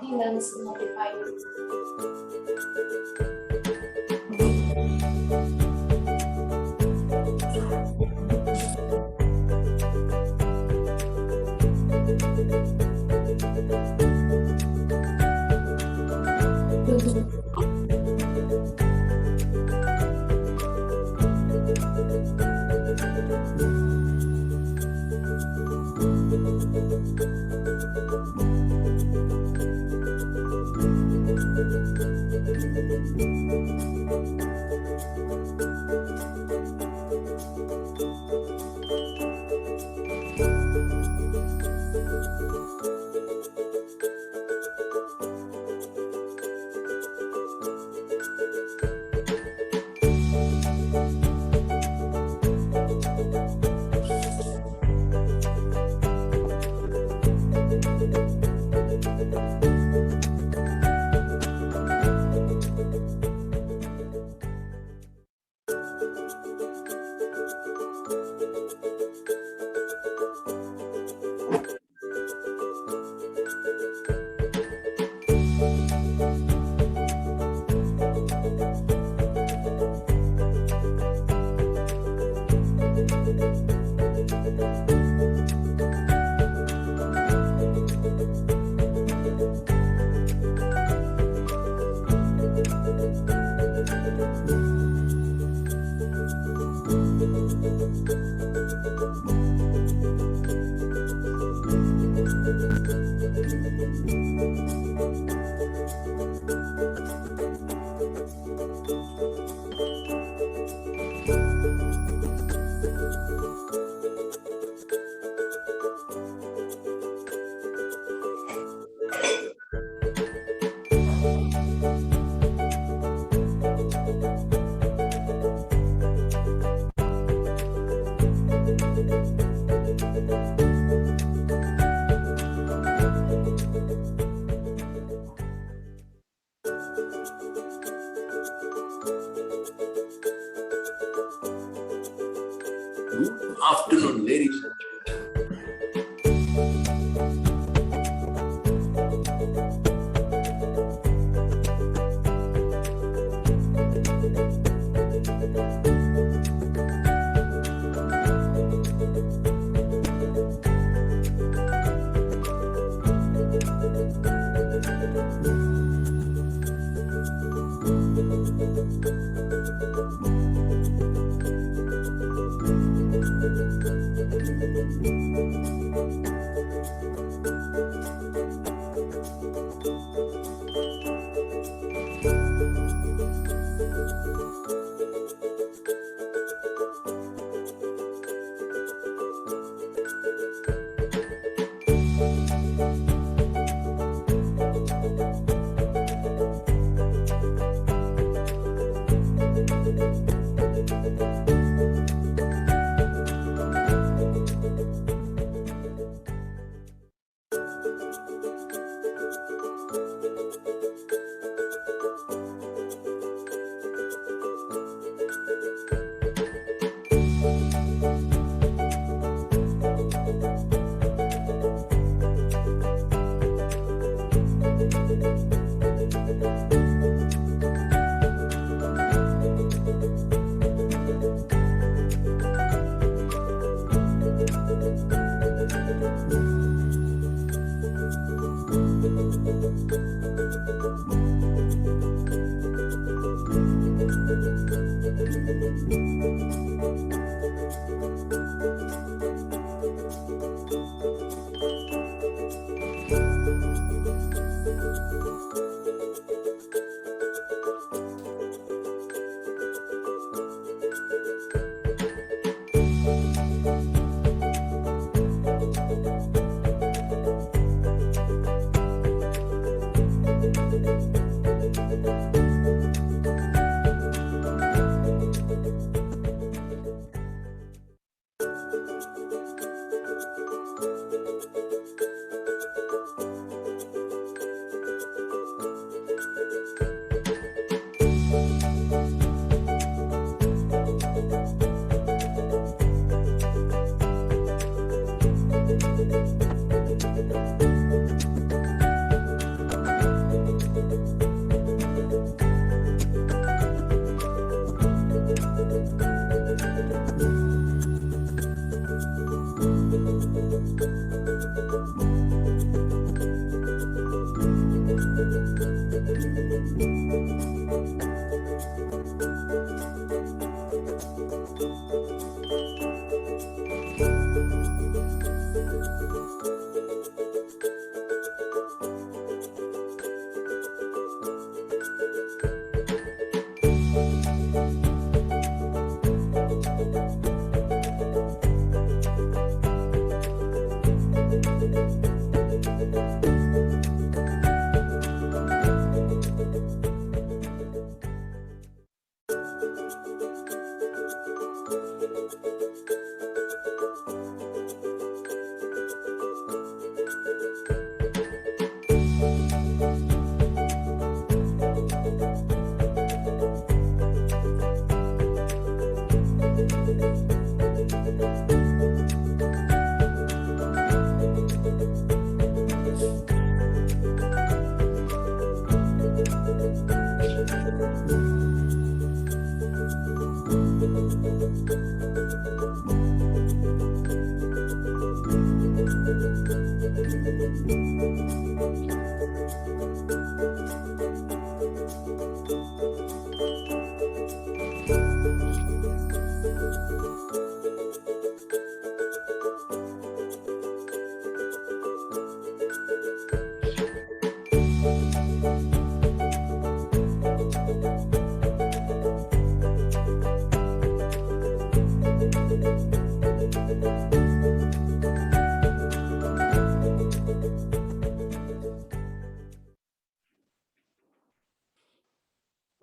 He learns notified. Good afternoon, ladies and gentlemen.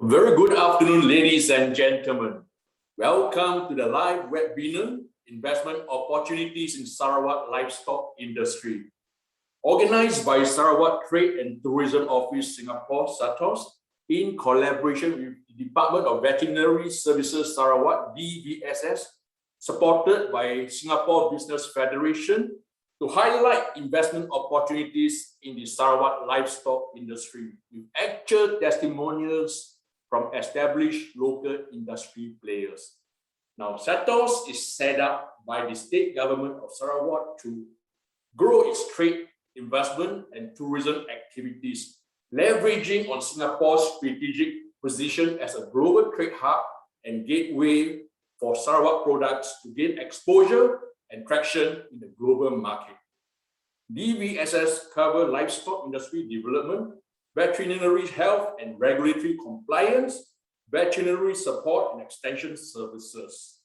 Very good afternoon, ladies and gentlemen. Welcome to the live webinar, Investment Opportunities in Sarawak Livestock Industry, organized by Sarawak Trade and Tourism Office Singapore, STATOS, in collaboration with the Department of Veterinary Services Sarawak, DVSS, supported by Singapore Business Federation to highlight investment opportunities in the Sarawak livestock industry with actual testimonials from established local industry players. Now, STATOS is set up by the state government of Sarawak to grow its trade, investment, and tourism activities, leveraging on Singapore's strategic position as a global trade hub and gateway for Sarawak products to gain exposure and traction in the global market. DVSS cover livestock industry development, veterinary health and regulatory compliance, veterinary support and extension services.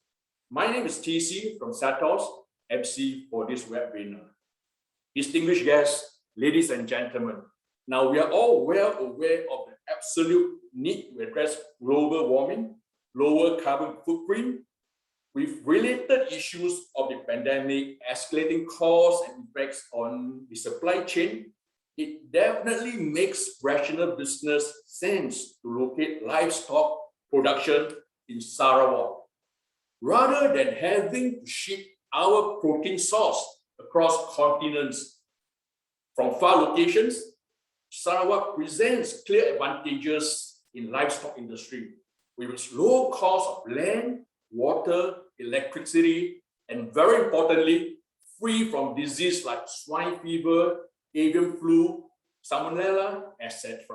My name is TC from STATOS, MC for this webinar. Distinguished guests, ladies and gentlemen, now we are all well aware of the absolute need to address global warming, lower carbon footprint, with related issues of the pandemic, escalating costs and effects on the supply chain. It definitely makes rational business sense to locate livestock production in Sarawak. Rather than having to ship our protein source across continents from far locations, Sarawak presents clear advantages in livestock industry with its low cost of land, water, electricity, and very importantly, free from disease like swine fever, avian flu, salmonella, etc.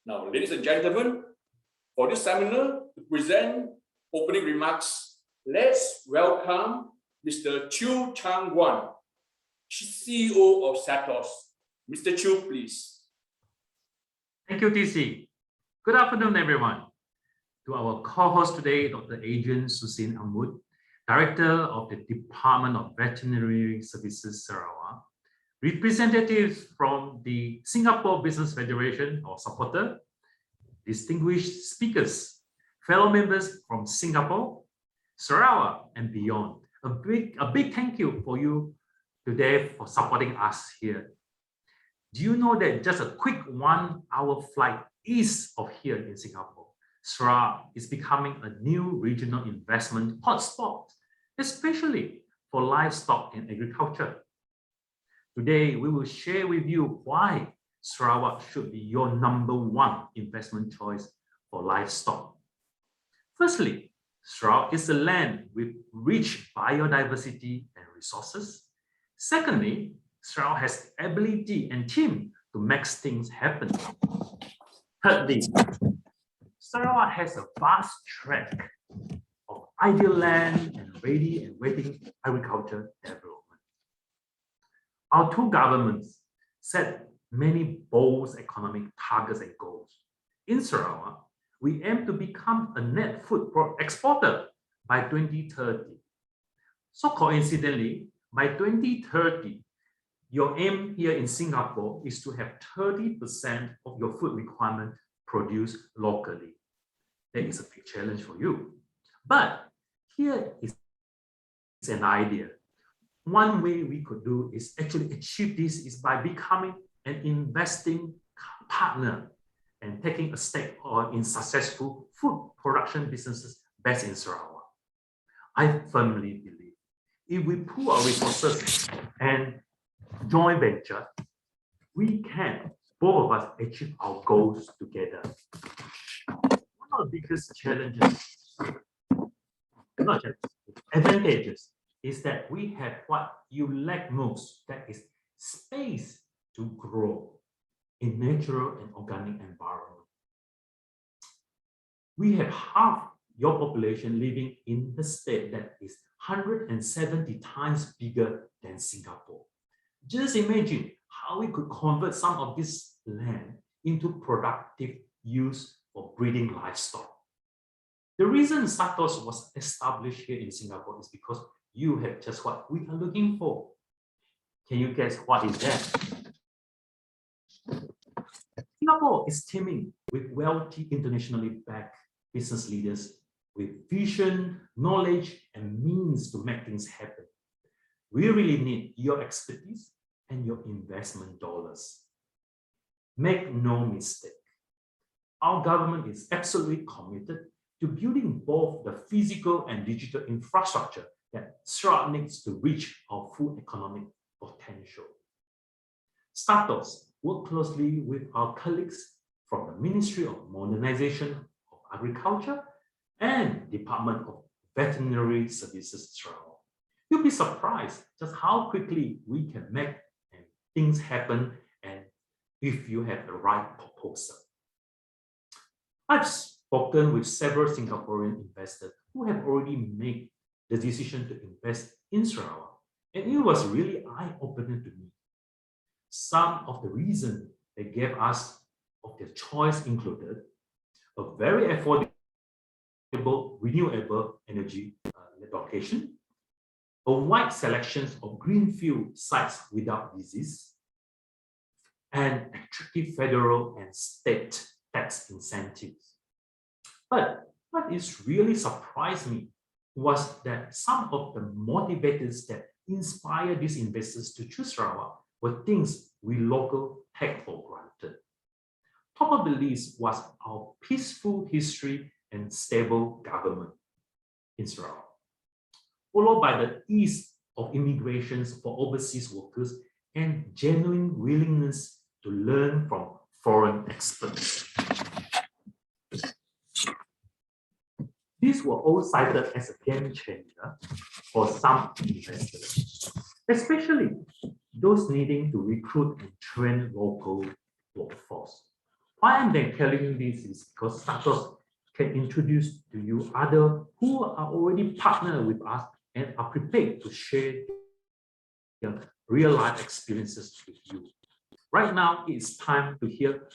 Now, ladies and gentlemen, for this seminar, to present opening remarks, let's welcome Mr. Chu Chang-Wan, CEO of STATOS. Mr. Chu, please. Thank you, TC. Good afternoon, everyone. To our co-host today, Dr. Adrian Susin Amud, Director of the Department of Veterinary Services, Sarawak, representatives from the Singapore Business Federation or supporter, distinguished speakers, fellow members from Singapore, Sarawak, and beyond. A big thank you for you today for supporting us here. Do you know that just a quick 1 hour flight east of here in Singapore, Sarawak is becoming a new regional investment hotspot, especially for livestock and agriculture. Today, we will share with you why Sarawak should be your #1 investment choice for livestock. Firstly, Sarawak is a land with rich biodiversity and resources. Secondly, Sarawak has the ability and team to make things happen. Thirdly, Sarawak has a vast tract of ideal land and ready and waiting agriculture development. Our two governments set many bold economic targets and goals. In Sarawak, we aim to become a net food exporter by 2030. So coincidentally, by 2030, your aim here in Singapore is to have 30% of your food requirement produced locally. That is a big challenge for you. But here is an idea. One way we could do is actually achieve this is by becoming an investing partner and taking a stake in successful food production businesses based in Sarawak. I firmly believe if we pool our resources and joint venture, we can, both of us, achieve our goals together. One of the biggest challenges, not challenges, advantages, is that we have what you lack most, that is space to grow in natural and organic environment. We have half your population living in the state that is 170 times bigger than Singapore. Just imagine how we could convert some of this land into productive use for breeding livestock. The reason STATOS was established here in Singapore is because you have just what we are looking for. Can you guess what is that? Singapore is teeming with wealthy, internationally backed business leaders with vision, knowledge, and means to make things happen. We really need your expertise and your investment dollars. Make no mistake, our government is absolutely committed to building both the physical and digital infrastructure that Sarawak needs to reach our full economic potential. STATOS work closely with our colleagues from the Ministry of Modernization of Agriculture and Department of Veterinary Services Sarawak. You'll be surprised just how quickly we can make things happen, and if you have the right proposal. I've spoken with several Singaporean investors who have already made the decision to invest in Sarawak, and it was really eye-opening to me. Some of the reasons they gave us of their choice included a very affordable renewable energy location, a wide selection of greenfield sites without disease, and attractive federal and state tax incentives. But what is really surprised me was that some of the motivators that inspire these investors to choose Sarawak were things we local take for granted. Top of the list was our peaceful history and stable government in Sarawak, followed by the ease of immigrations for overseas workers and genuine willingness to learn from foreign experts. These were all cited as a game changer for some investors, especially those needing to recruit and train local workforce. Why I'm then telling you this is because STATOS can introduce to you others who are already partnered with us and are prepared to share their real-life experiences with you. Right now, it's time to hear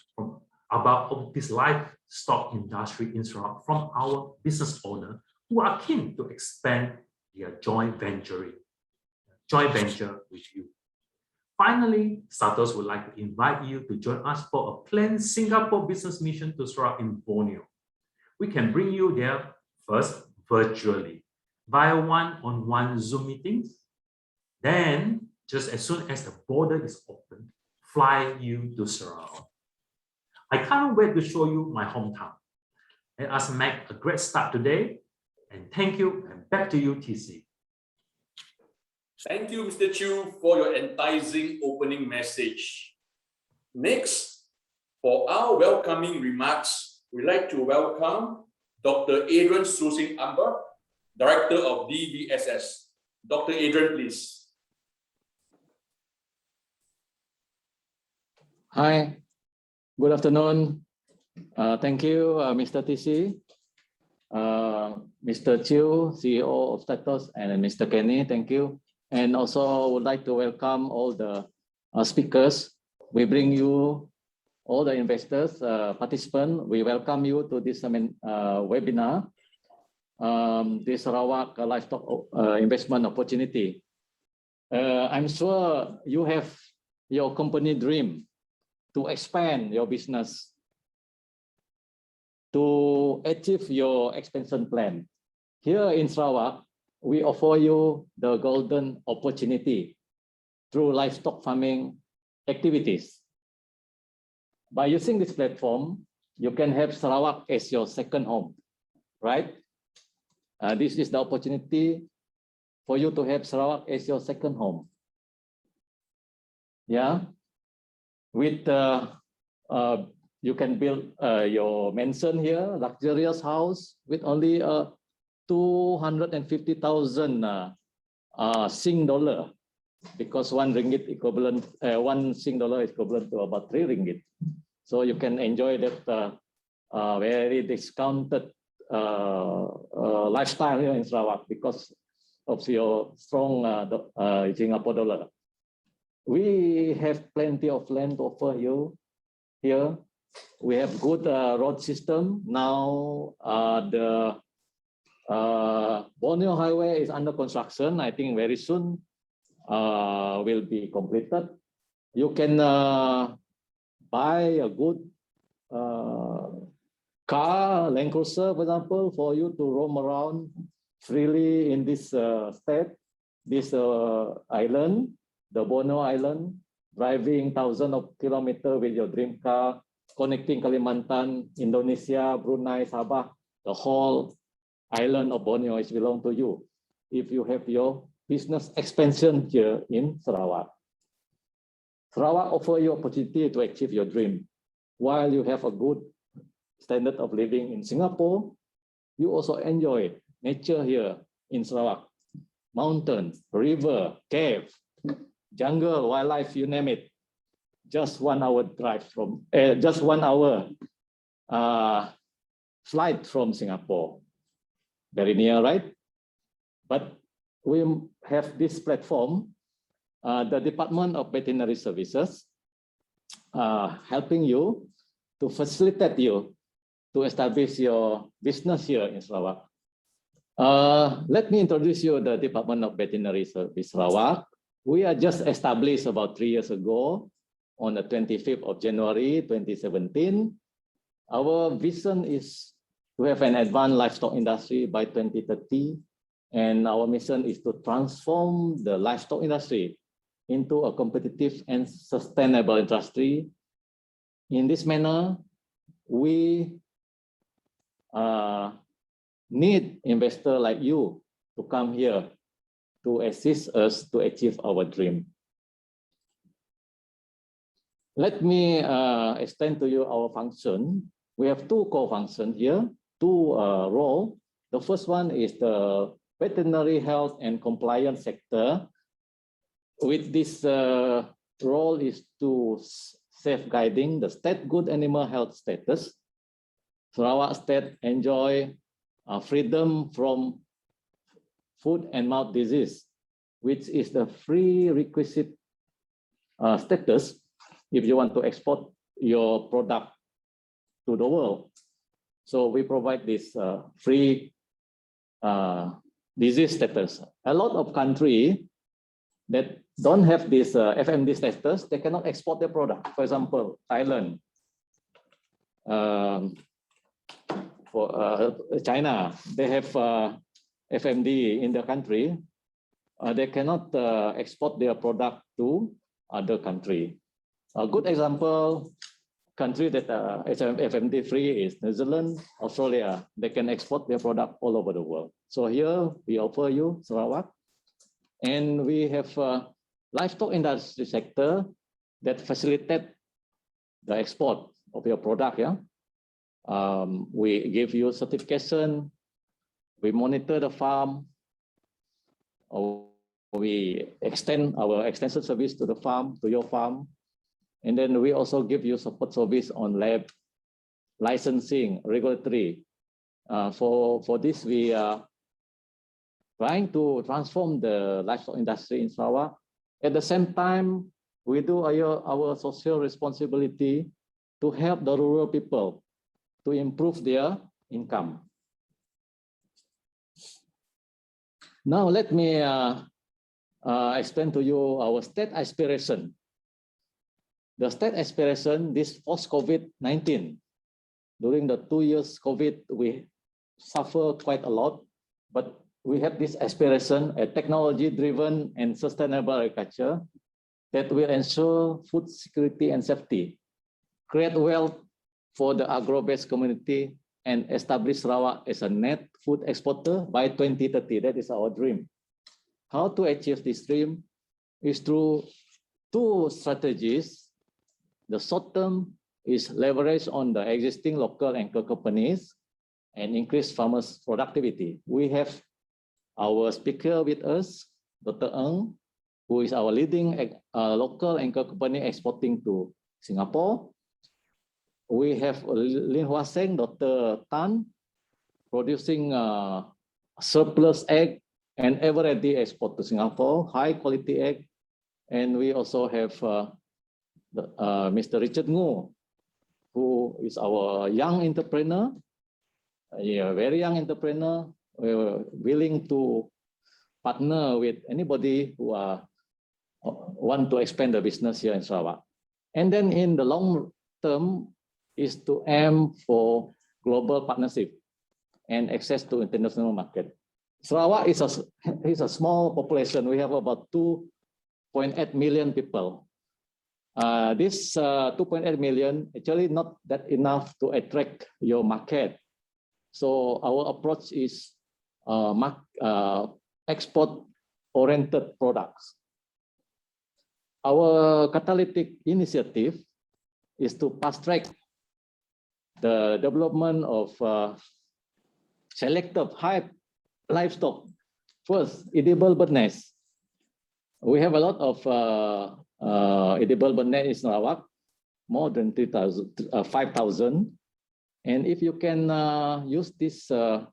about this livestock industry in Sarawak from our business owners who are keen to expand their joint venture with you. Finally, STATOS would like to invite you to join us for a planned Singapore business mission to Sarawak in Borneo. We can bring you there first virtually via one-on-one Zoom meetings. Then, just as soon as the border is open, fly you to Sarawak. I can't wait to show you my hometown. Let us make a great start today. And thank you, and back to you, TC. Thank you, Mr. Chew, for your enticing opening message. Next, for our welcoming remarks, we'd like to welcome Dr. Adrian Susing Amber, Director of DVSS. Dr. Adrian, please. Hi, good afternoon. Thank you, Mr. TC, Mr. Chew, CEO of STATOS, and Mr. Kenny, thank you. And also would like to welcome all the speakers. We bring you all the investors, participants. We welcome you to this webinar, this Sarawak livestock investment opportunity. I'm sure you have your company dream to expand your business, to achieve your expansion plan. Here in Sarawak, we offer you the golden opportunity through livestock farming activities. By using this platform, you can have Sarawak as your second home, right? This is the opportunity for you to have Sarawak as your second home. Yeah, with you can build your mansion here, luxurious house with only 250,000 Sing dollar, because one Sing dollar is equivalent to about 3 ringgit. So you can enjoy that very discounted lifestyle here in Sarawak because of your strong Singapore dollar. We have plenty of land to offer you here. We have good road system. Now the Borneo Highway is under construction. I think very soon will be completed. You can buy a good car, Land Cruiser, for example, for you to roam around freely in this state, this island, the Borneo Island, driving thousands of kilometers with your dream car, connecting Kalimantan, Indonesia, Brunei, Sabah, the whole island of Borneo is belong to you if you have your business expansion here in Sarawak. Sarawak offer you opportunity to achieve your dream. While you have a good standard of living in Singapore, you also enjoy nature here in Sarawak. Mountain, river, cave, jungle, wildlife, you name it. Just 1 hour drive from, just 1 hour flight from Singapore. Very near, right? But we have this platform, the Department of Veterinary Services, helping you to facilitate you to establish your business here in Sarawak. Let me introduce you the Department of Veterinary Service Sarawak. We are just established about 3 years ago on the 25th of January 2017. Our vision is to have an advanced livestock industry by 2030. And our mission is to transform the livestock industry into a competitive and sustainable industry. In this manner, we need investors like you to come here to assist us to achieve our dream. Let me explain to you our function. We have two core functions here, two roles. The first one is the veterinary health and compliance sector. With this role is to safeguarding the state good animal health status. Sarawak state enjoy freedom from foot and mouth disease, which is the prerequisite status if you want to export your product to the world. So we provide this free disease status. A lot of countries that don't have this FMD status, they cannot export their product. For example, Thailand, for China, they have FMD in the country. They cannot export their product to other country. A good example, country that FMD free is New Zealand, Australia. They can export their product all over the world. So here we offer you Sarawak, and we have livestock industry sector that facilitate the export of your product. Yeah, we give you certification. We monitor the farm. We extend our extensive service to the farm, to your farm. And then we also give you support service on lab, licensing, regulatory. For this, we are trying to transform the livestock industry in Sarawak. At the same time, we do our social responsibility to help the rural people to improve their income. Now, let me explain to you our state aspiration. The state aspiration, this post-COVID-19, during the 2 years COVID, we suffer quite a lot, but we have this aspiration, a technology-driven and sustainable agriculture that will ensure food security and safety, create wealth for the agro-based community, and establish Sarawak as a net food exporter by 2030. That is our dream. How to achieve this dream is through two strategies. The short term is leverage on the existing local anchor companies and increase farmers' productivity. We have our speaker with us, Dr. Ng, who is our leading local anchor company exporting to Singapore. We have Lin Hua Seng, Dr. Tan, producing surplus egg and ever-ready export to Singapore, high quality egg. And we also have Mr. Richard Ngo, who is our young entrepreneur, a very young entrepreneur, willing to partner with anybody who want to expand the business here in Sarawak. And then in the long term is to aim for global partnership and access to international market. Sarawak is a small population. We have about 2.8 million people. This 2.8 million actually not that enough to attract your market. So our approach is export-oriented products. Our catalytic initiative is to fast-track the development of selective high livestock. First, edible bird nest. We have a lot of edible bird nest in Sarawak, more than 5,000. And if you can use this, the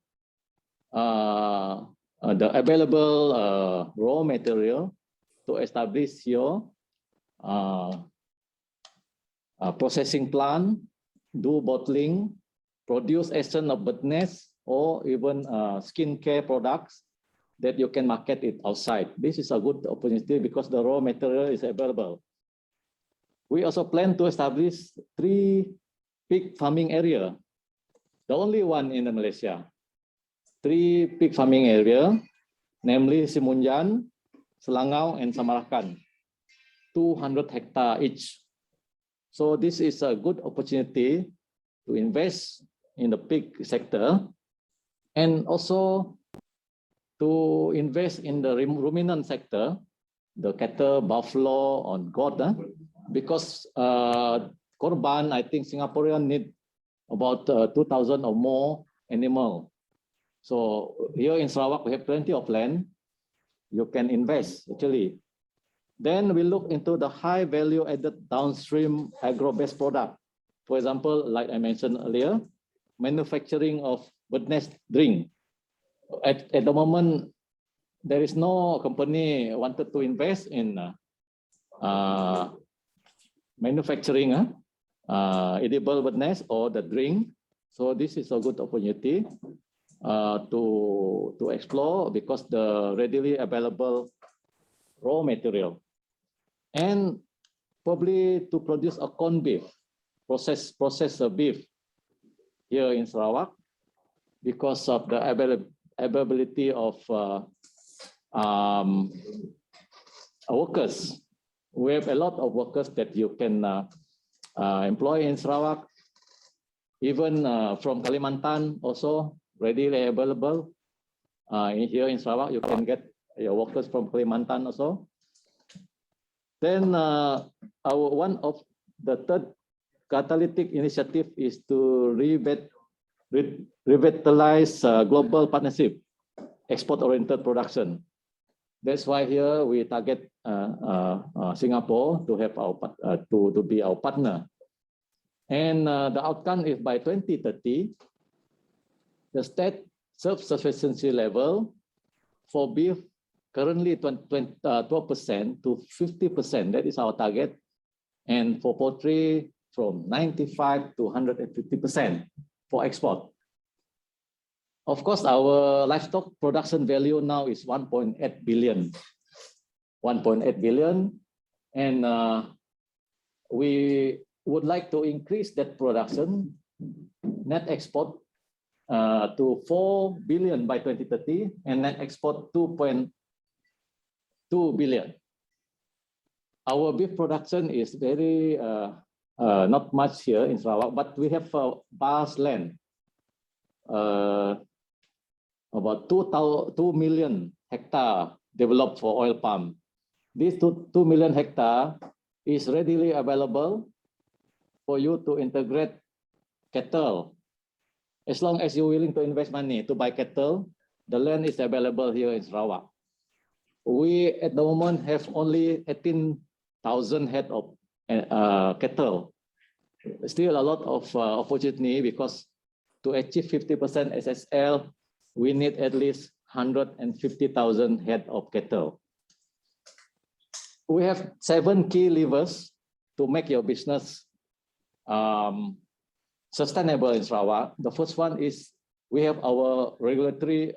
available raw material to establish your processing plant, do bottling, produce essence of bird nest, or even skincare products that you can market it outside. This is a good opportunity because the raw material is available. We also plan to establish 3 pig farming area, the only one in Malaysia. 3 pig farming area, namely Simunjan, Selangau, and Samarakan, 200 hectares each. So this is a good opportunity to invest in the pig sector and also to invest in the ruminant sector, the cattle, buffalo, and goat, because korban, I think Singaporean need about 2,000 or more animal. So here in Sarawak, we have plenty of land. You can invest actually. Then we look into the high value added downstream agro-based product. For example, like I mentioned earlier, manufacturing of bird nest drink. At the moment, there is no company wanted to invest in manufacturing edible bird nest or the drink. So this is a good opportunity to explore because the readily available raw material. And probably to produce a corn beef, processed beef here in Sarawak because of the availability of workers. We have a lot of workers that you can employ in Sarawak, even from Kalimantan also readily available. Here in Sarawak, you can get your workers from Kalimantan also. Then one of the third catalytic initiative is to revitalize global partnership, export-oriented production. That's why here we target Singapore to have to be our partner. And the outcome is by 2030, the state self-sufficiency level for beef currently 12% to 50%. That is our target. And for poultry, from 95 to 150% for export. Of course, our livestock production value now is 1.8 billion. 1.8 billion. And we would like to increase that production, net export to 4 billion by 2030 and net export 2.2 billion. Our beef production is very not much here in Sarawak, but we have vast land, about 2 million hectares developed for oil palm. This 2 million hectares is readily available for you to integrate cattle. As long as you're willing to invest money to buy cattle, the land is available here in Sarawak. We at the moment have only 18,000 head of cattle. Still a lot of opportunity because to achieve 50% SSL, we need at least 150,000 head of cattle. We have 7 key levers to make your business sustainable in Sarawak. The first one is we have our regulatory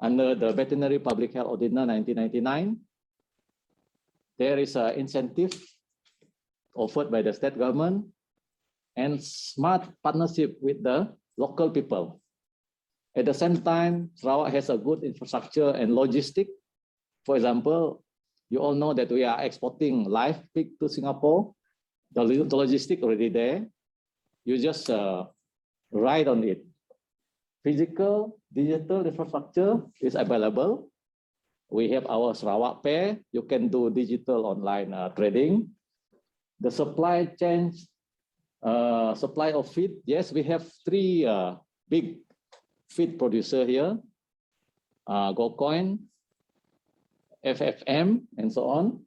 under the Veterinary Public Health Ordinance 1999. There is an incentive offered by the state government and smart partnership with the local people. At the same time, Sarawak has a good infrastructure and logistics. For example, you all know that we are exporting live pig to Singapore. The logistics already there. You just ride on it. physical, digital infrastructure is available. We have our Sarawak Pay. You can do digital online trading. The supply chain, supply of feed. Yes, we have three big feed producer here. GoCoin, FFM, and so on.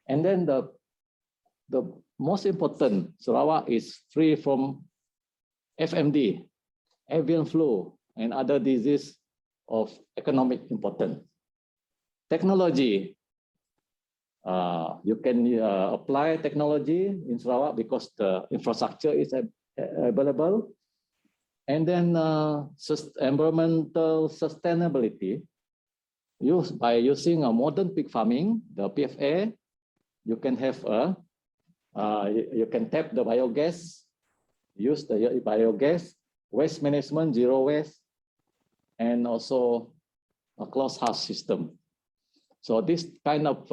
And then the most important, Sarawak is free from FMD, avian flu, and other disease of economic importance. Technology, you can apply technology in Sarawak because the infrastructure is available. And then environmental sustainability, by using a modern pig farming, the PFA, you can have you can tap the biogas, use the biogas, waste management, zero waste, and also a closed house system. So this kind of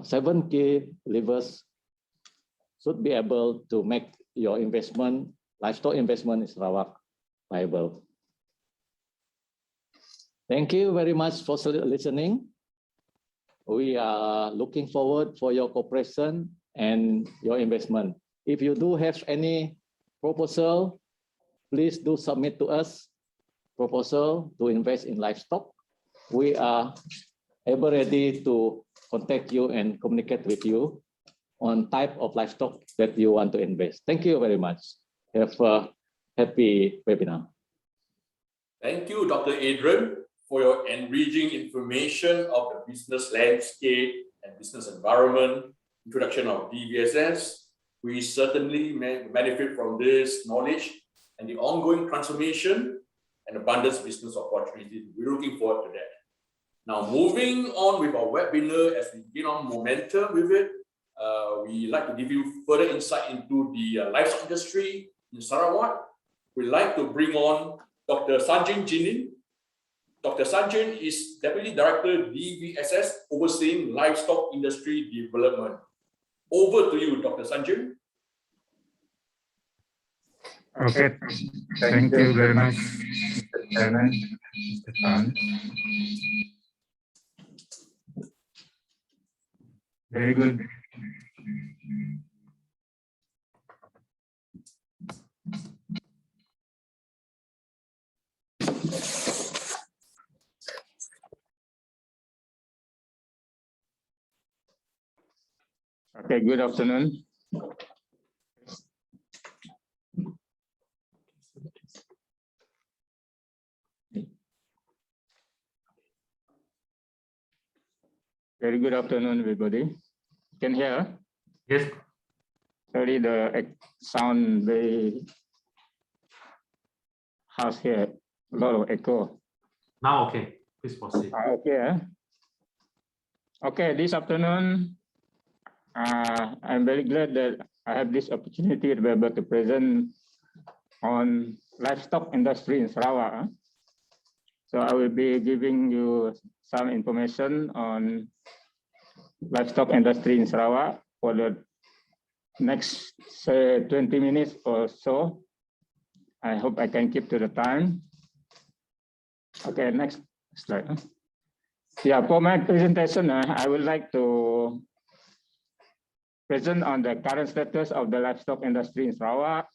7 key levers should be able to make your investment, livestock investment in Sarawak viable. Thank you very much for listening. We are looking forward for your cooperation and your investment. If you do have any proposal, please do submit to us proposal to invest in livestock. We are ever ready to contact you and communicate with you on type of livestock that you want to invest. Thank you very much. Have a happy webinar. Thank you, Dr. Adrian, for your enriching information of the business landscape and business environment, introduction of DVSS. We certainly benefit from this knowledge and the ongoing transformation and abundance business opportunities. We're looking forward to that. Now, moving on with our webinar, as we gain on momentum with it, we like to give you further insight into the livestock industry in Sarawak. We'd like to bring on Dr. Sanjin Jinin. Dr. Sanjin is Deputy Director DVSS, overseeing livestock industry development. Over to you, Dr. Sanjin. Okay, thank you very much, Mr. Chairman, Mr. Tan. Very good. Okay, good afternoon. Very good afternoon, everybody. Can you hear? Yes. Sorry, the sound very harsh here. A lot of echo. Now, okay. Please proceed. Okay. Okay, this afternoon, I'm very glad that I have this opportunity to be able to present on livestock industry in Sarawak. So I will be giving you some information on livestock industry in Sarawak for the next, say, 20 minutes or so. I hope I can keep to the time. Okay, next slide. Yeah, for my presentation, I would like to present on the current status of the livestock industry in Sarawak,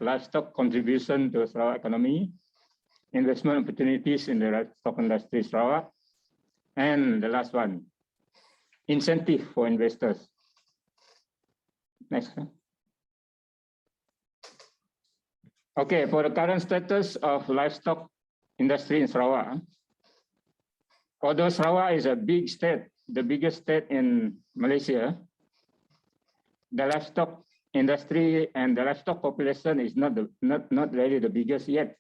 livestock contribution to Sarawak economy, investment opportunities in the livestock industry in Sarawak, and the last one, incentive for investors. Next. Okay, for the current status of livestock industry in Sarawak, although Sarawak is a big state, the biggest state in Malaysia, the livestock industry and the livestock population is not really the biggest yet.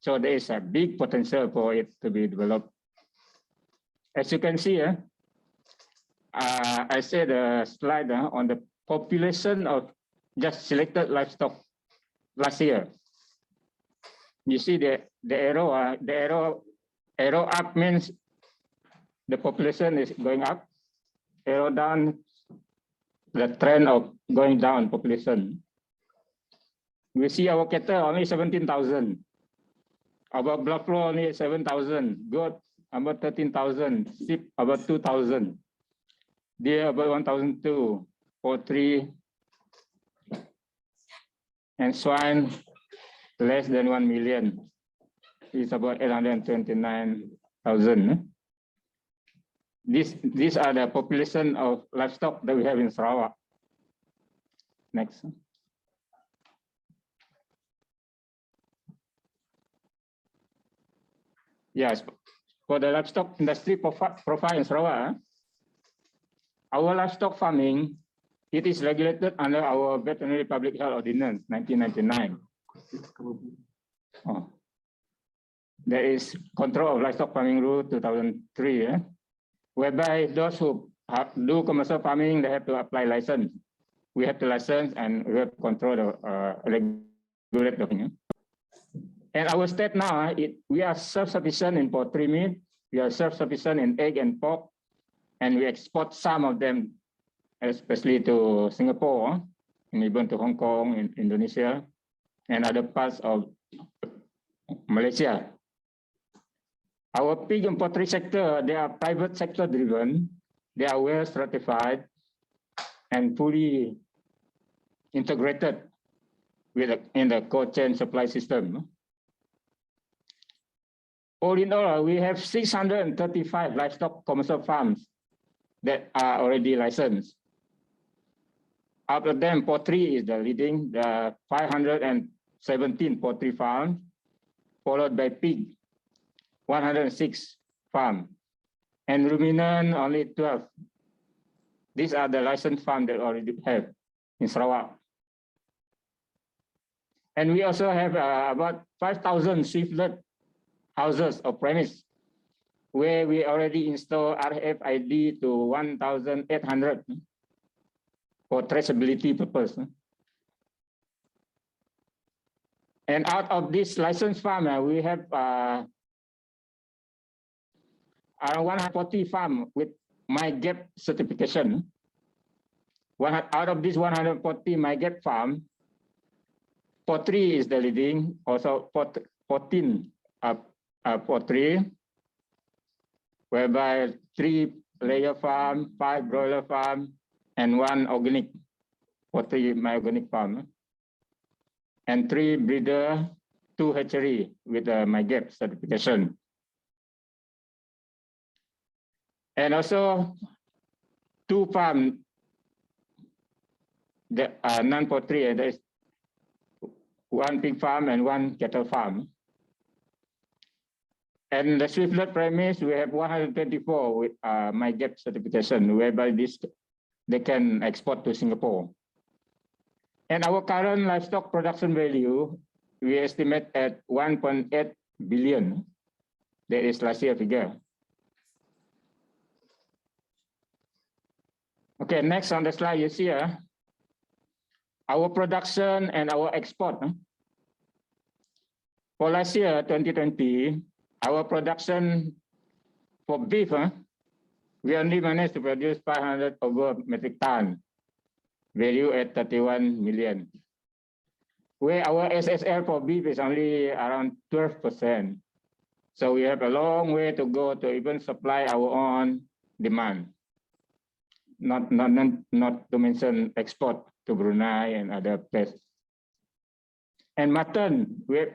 So there is a big potential for it to be developed. As you can see, I said a slide on the population of just selected livestock last year. You see the arrow up means the population is going up. Arrow down, the trend of going down population. We see our cattle only 17,000. About buffalo only 7,000, goat about 13,000, sheep about 2,000, deer about 1,002, poultry, and swine less than 1 million. It's about 829,000. These are the population of livestock that we have in Sarawak. Next. Yes, for the livestock industry profile in Sarawak, our livestock farming, it is regulated under our Veterinary Public Health Ordinance 1999. Oh. There is Control of Livestock Farming Rule 2003, whereby those who do commercial farming, they have to apply license. We have to license and we have to control the regulate the thing. And our state now, we are self-sufficient in poultry meat, we are self-sufficient in egg and pork, and we export some of them, especially to Singapore, and even to Hong Kong, in Indonesia, and other parts of Malaysia. Our pig and poultry sector, they are private sector driven, they are well stratified and fully integrated in the cold chain supply system. All in all, we have 635 livestock commercial farms that are already licensed. Out of them, poultry is the leading, the 517 poultry farms, followed by pig, 106 farms, and ruminant only 12. These are the licensed farms that we already have in Sarawak. And we also have about 5,000 sheeplet houses or premise where we already install RFID to 1,800 for traceability purpose. And out of this licensed farm, we have around 140 farms with MyGap certification. Out of this 140 MyGap farm, poultry is the leading, also 14 poultry, whereby 3 layer farm, 5 broiler farm, and 1 organic poultry, my organic farm, and 3 breeder, 2 hatchery with MyGap certification. And also 2 farm that are non-poultry, there is 1 pig farm and 1 cattle farm. And the swiftlet premise, we have 124 with MyGap certification, whereby they can export to Singapore. And our current livestock production value, we estimate at 1.8 billion. That is last year figure. Okay, next on the slide, you see our production and our export. For last year, 2020, our production for beef, we only managed to produce 500 over metric ton, value at 31 million. Where our SSL for beef is only around 12%. So we have a long way to go to even supply our own demand. Not to mention export to Brunei and other places. And mutton, we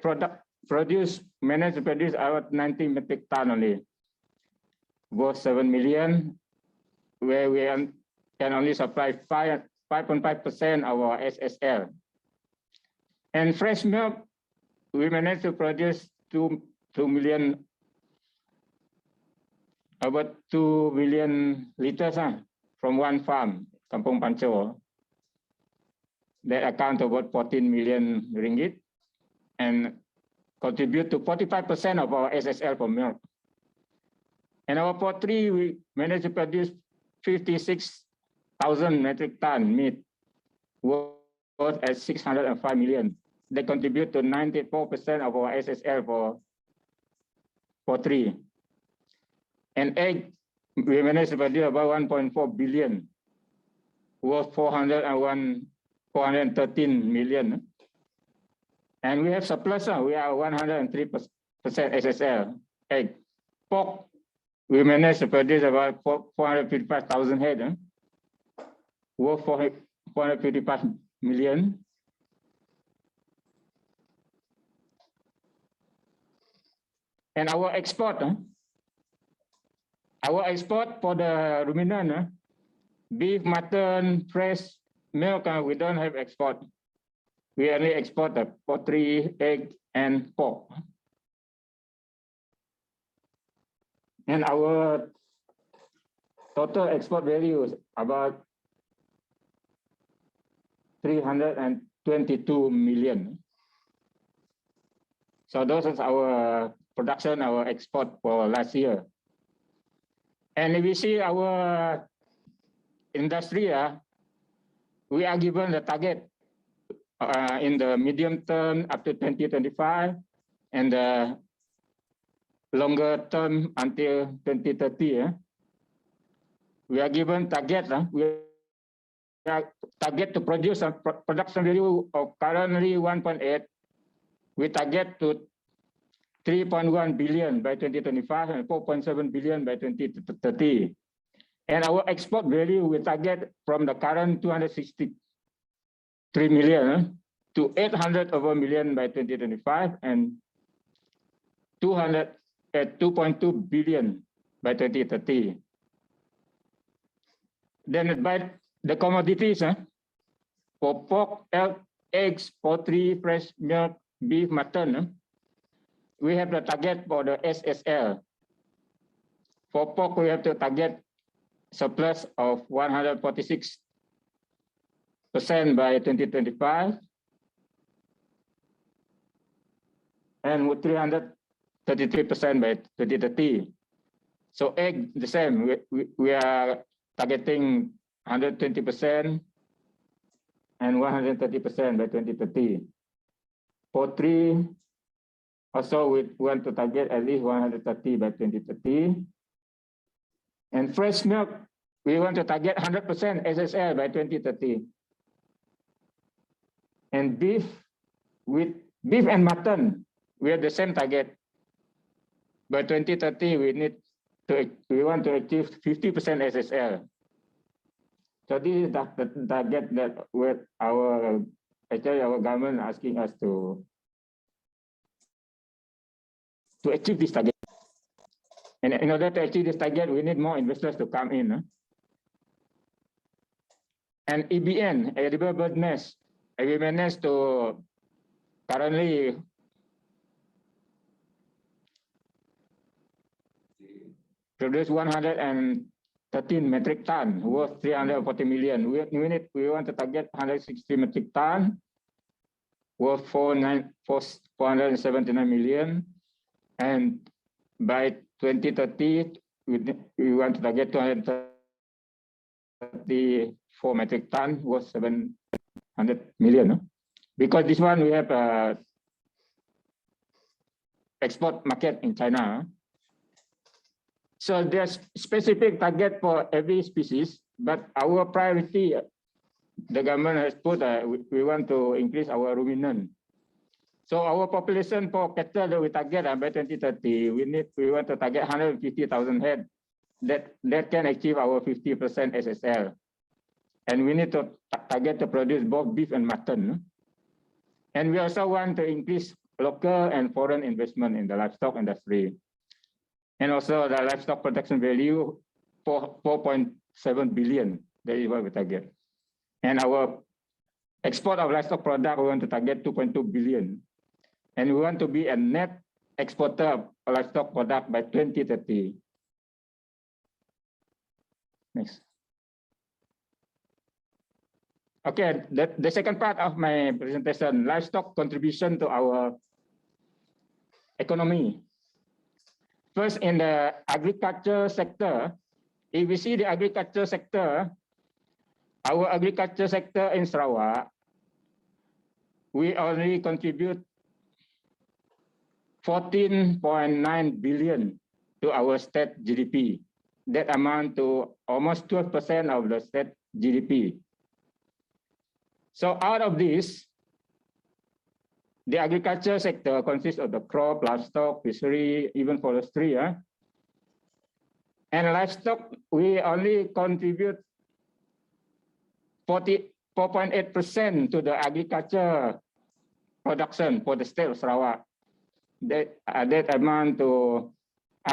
managed to produce about 90 metric ton only, worth 7 million, where we can only supply 5.5% of our SSL. And fresh milk, we managed to produce 2 million, about 2 million liters from 1 farm, Kampung Panco. That account about 14 million ringgit and contribute to 45% of our SSL for milk. And our poultry, we managed to produce 56,000 metric ton meat, worth at 605 million. They contribute to 94% of our SSL for poultry. And egg, we managed to produce about 1.4 billion, worth 413 million. And we have surplus, we are 103% SSL egg. Pork, we managed to produce about 455,000 head, worth 455 million. And our export for the ruminant, beef, mutton, fresh milk, we don't have export. We only export the poultry, egg, and pork. And our total export value is about 322 million. So those is our production, our export for last year. And if we see our industry, we are given the target in the medium term up to 2025 and the longer term until 2030. We are given target. We are target to produce a production value of currently 1.8. We target to 3.1 billion by 2025 and 4.7 billion by 2030. And our export value we target from the current 263 million to 800 over million by 2025 and 2.2 billion by 2030. Then by the commodities, for pork, eggs, poultry, fresh milk, beef, mutton, we have the target for the SSL. For pork, we have to target surplus of 146% by 2025 and 333% by 2030. So egg, the same. We are targeting 120% and 130% by 2030. Poultry, also we want to target at least 130 by 2030. And fresh milk, we want to target 100% SSL by 2030. And beef and mutton, we have the same target. By 2030, we want to achieve 50% SSL. So this is the target that our government asking us to achieve this target. And in order to achieve this target, we need more investors to come in. And EBN, edible bird nest, we managed to currently produce 113 metric ton worth 340 million. We want to target 160 metric ton worth 479 million. And by 2030, we want to target 234 metric ton worth 700 million. Because this one we have export market in China. So there's specific target for every species, but our priority, the government has put, we want to increase our ruminant. So our population for cattle that we target by 2030, we want to target 150,000 head that can achieve our 50% SSL. And we need to target to produce both beef and mutton. And we also want to increase local and foreign investment in the livestock industry. And also the livestock production value for 4.7 billion, that is what we target. And our export of livestock product, we want to target 2.2 billion. And we want to be a net exporter of livestock product by 2030. Next. Okay, the second part of my presentation, livestock contribution to our economy. First, in the agriculture sector, if we see the agriculture sector, our agriculture sector in Sarawak, we only contribute 14.9 billion to our state GDP. That amount to almost 12% of the state GDP. So out of this, the agriculture sector consists of the crop, livestock, fishery, even forestry. And livestock, we only contribute 44.8% to the agriculture production for the state of Sarawak. That amount to,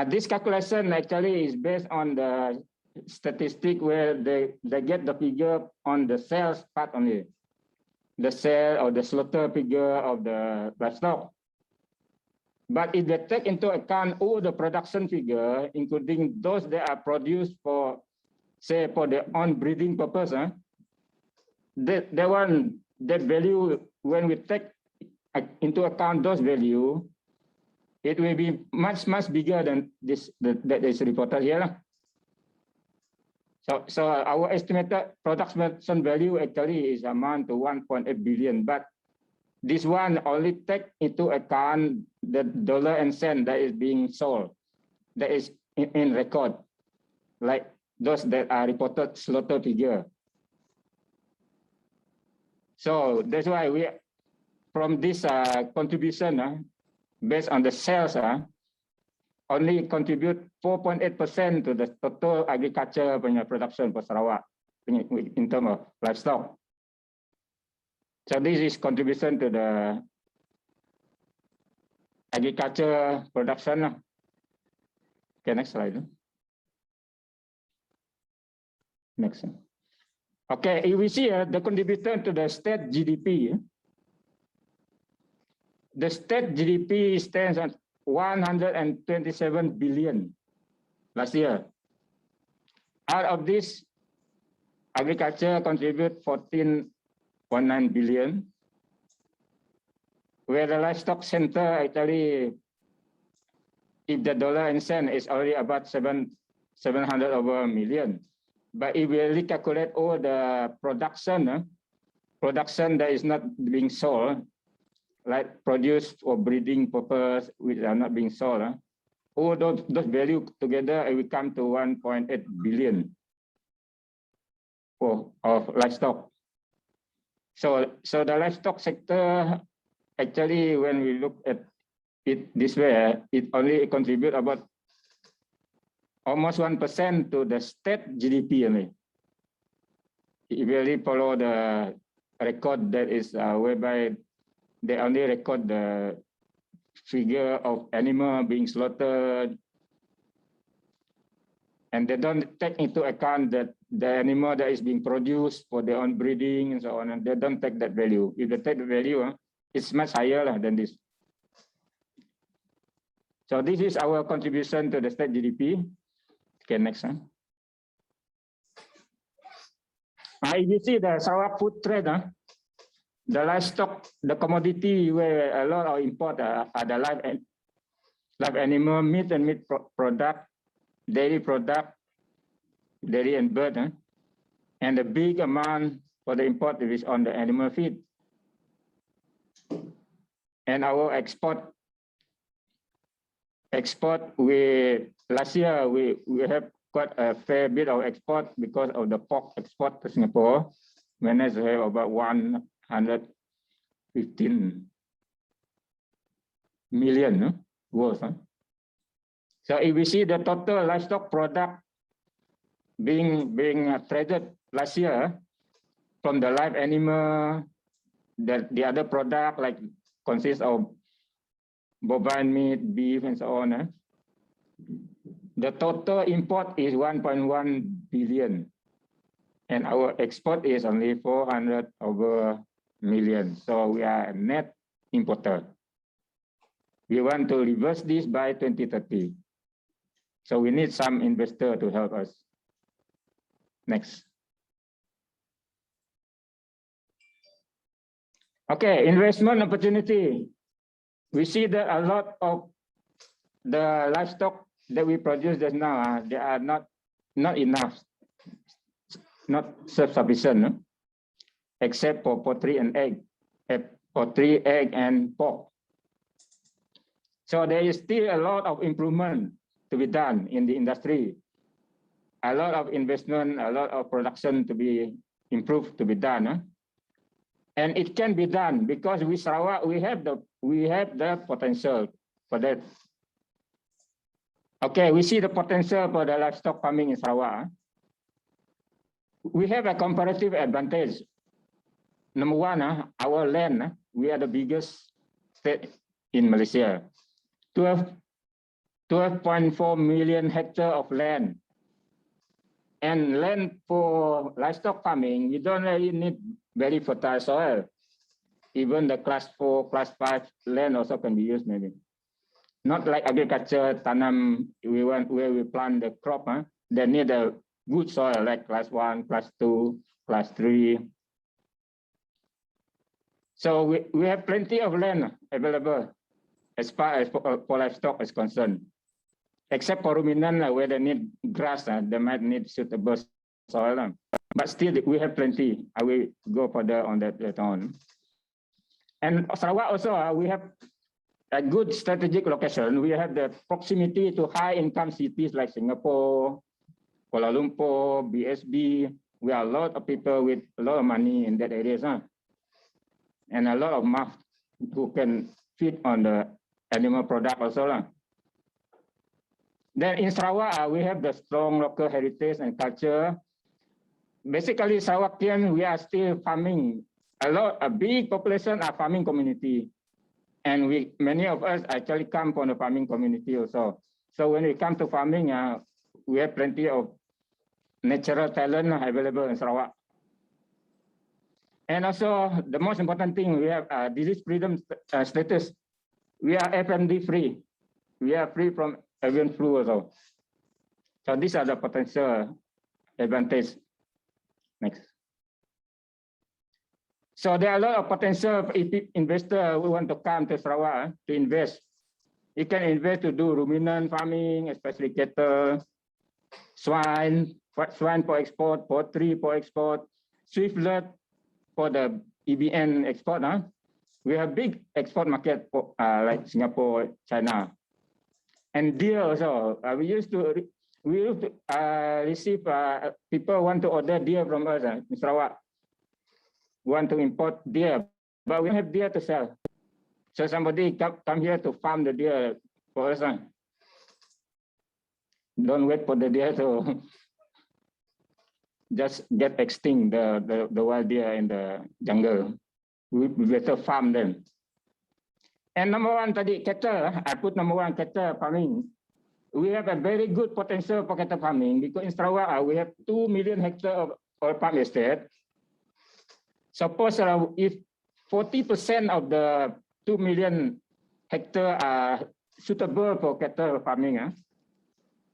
this calculation actually is based on the statistic where they get the figure on the sales part only, the sale or the slaughter figure of the livestock. But if they take into account all the production figure, including those that are produced for, say, for their own breeding purpose, that value, when we take into account those value, it will be much bigger than this that is reported here. So our estimated production value actually is amount to 1.8 billion, but this one only take into account the dollar and cent that is being sold, that is in record, like those that are reported slaughter figure. So that's why we, from this contribution, based on the sales, only contribute 4.8% to the total agriculture production for Sarawak in terms of livestock. So this is contribution to the agriculture production. Okay, next slide. Next. Okay, if we see the contribution to the state GDP, the state GDP stands at 127 billion last year. Out of this, agriculture contribute 14.9 billion, where the livestock center actually, if the dollar and cent is already about 700 over million. But if we really calculate all the production, production that is not being sold, like produced for breeding purpose, which are not being sold, all those value together, it will come to 1.8 billion of livestock. So the livestock sector, actually, when we look at it this way, it only contribute about almost 1% to the state GDP only. If we really follow the record that is whereby they only record the figure of animal being slaughtered, and they don't take into account that the animal that is being produced for their own breeding and so on, and they don't take that value. If they take the value, it's much higher than this. So this is our contribution to the state GDP. Okay, next one. If you see the Sarawak food trade, the livestock, the commodity where a lot of import are the live animal, meat and meat product, dairy product, dairy and bird, and the big amount for the import is on the animal feed. And our export, last year we have quite a fair bit of export because of the pork export to Singapore. Managed to have about 115 million worth. So if we see the total livestock product being traded last year, from the live animal, the other product like consists of bovine meat, beef, and so on. The total import is 1.1 billion, and our export is only 400 over million. So we are a net importer. We want to reverse this by 2030. So we need some investor to help us. Next. Okay, investment opportunity. We see that a lot of the livestock that we produce just now, they are not enough, not self-sufficient, except for poultry and egg, poultry, egg, and pork. So there is still a lot of improvement to be done in the industry. A lot of investment, a lot of production to be improved, to be done. And it can be done because we Sarawak, we have the potential for that. Okay, we see the potential for the livestock farming in Sarawak. We have a comparative advantage. Number one, our land, we are the biggest state in Malaysia. 12.4 million hectares of land. And land for livestock farming, you don't really need very fertile soil. Even the class 4, class 5 land also can be used maybe. Not like agriculture, tanam, where we plant the crop, they need a good soil like class 1, class 2, class 3. So we have plenty of land available as far as for livestock is concerned. Except for ruminant where they need grass, they might need suitable soil. But still we have plenty. I will go further on that later on. And Sarawak also, we have a good strategic location. We have the proximity to high income cities like Singapore, Kuala Lumpur, BSB. We have a lot of people with a lot of money in that areas, and a lot of mouth who can feed on the animal product also. Then in Sarawak, we have the strong local heritage and culture. Basically, Sarawakian, we are still farming. A big population are farming community. And many of us actually come from the farming community also. So when we come to farming, we have plenty of natural talent available in Sarawak. And also, the most important thing, we have disease freedom status. We are FMD free. We are free from avian flu also. So these are the potential advantage. Next. So there are a lot of potential investors who want to come to Sarawak to invest. You can invest to do ruminant farming, especially cattle, swine for export, poultry for export, swiftlet for the EBN export. We have big export market for, like Singapore, China. And deer also. We used to receive people want to order deer from us in Sarawak. Want to import deer, but we don't have deer to sell. So somebody come here to farm the deer for us. Don't wait for the deer to just get extinct, the wild deer in the jungle. We better farm them. And number one, tadi cattle, I put number one, cattle farming. We have a very good potential for cattle farming because in Sarawak, we have 2 million hectares of oil palm estate. Suppose if 40% of the 2 million hectares are suitable for cattle farming,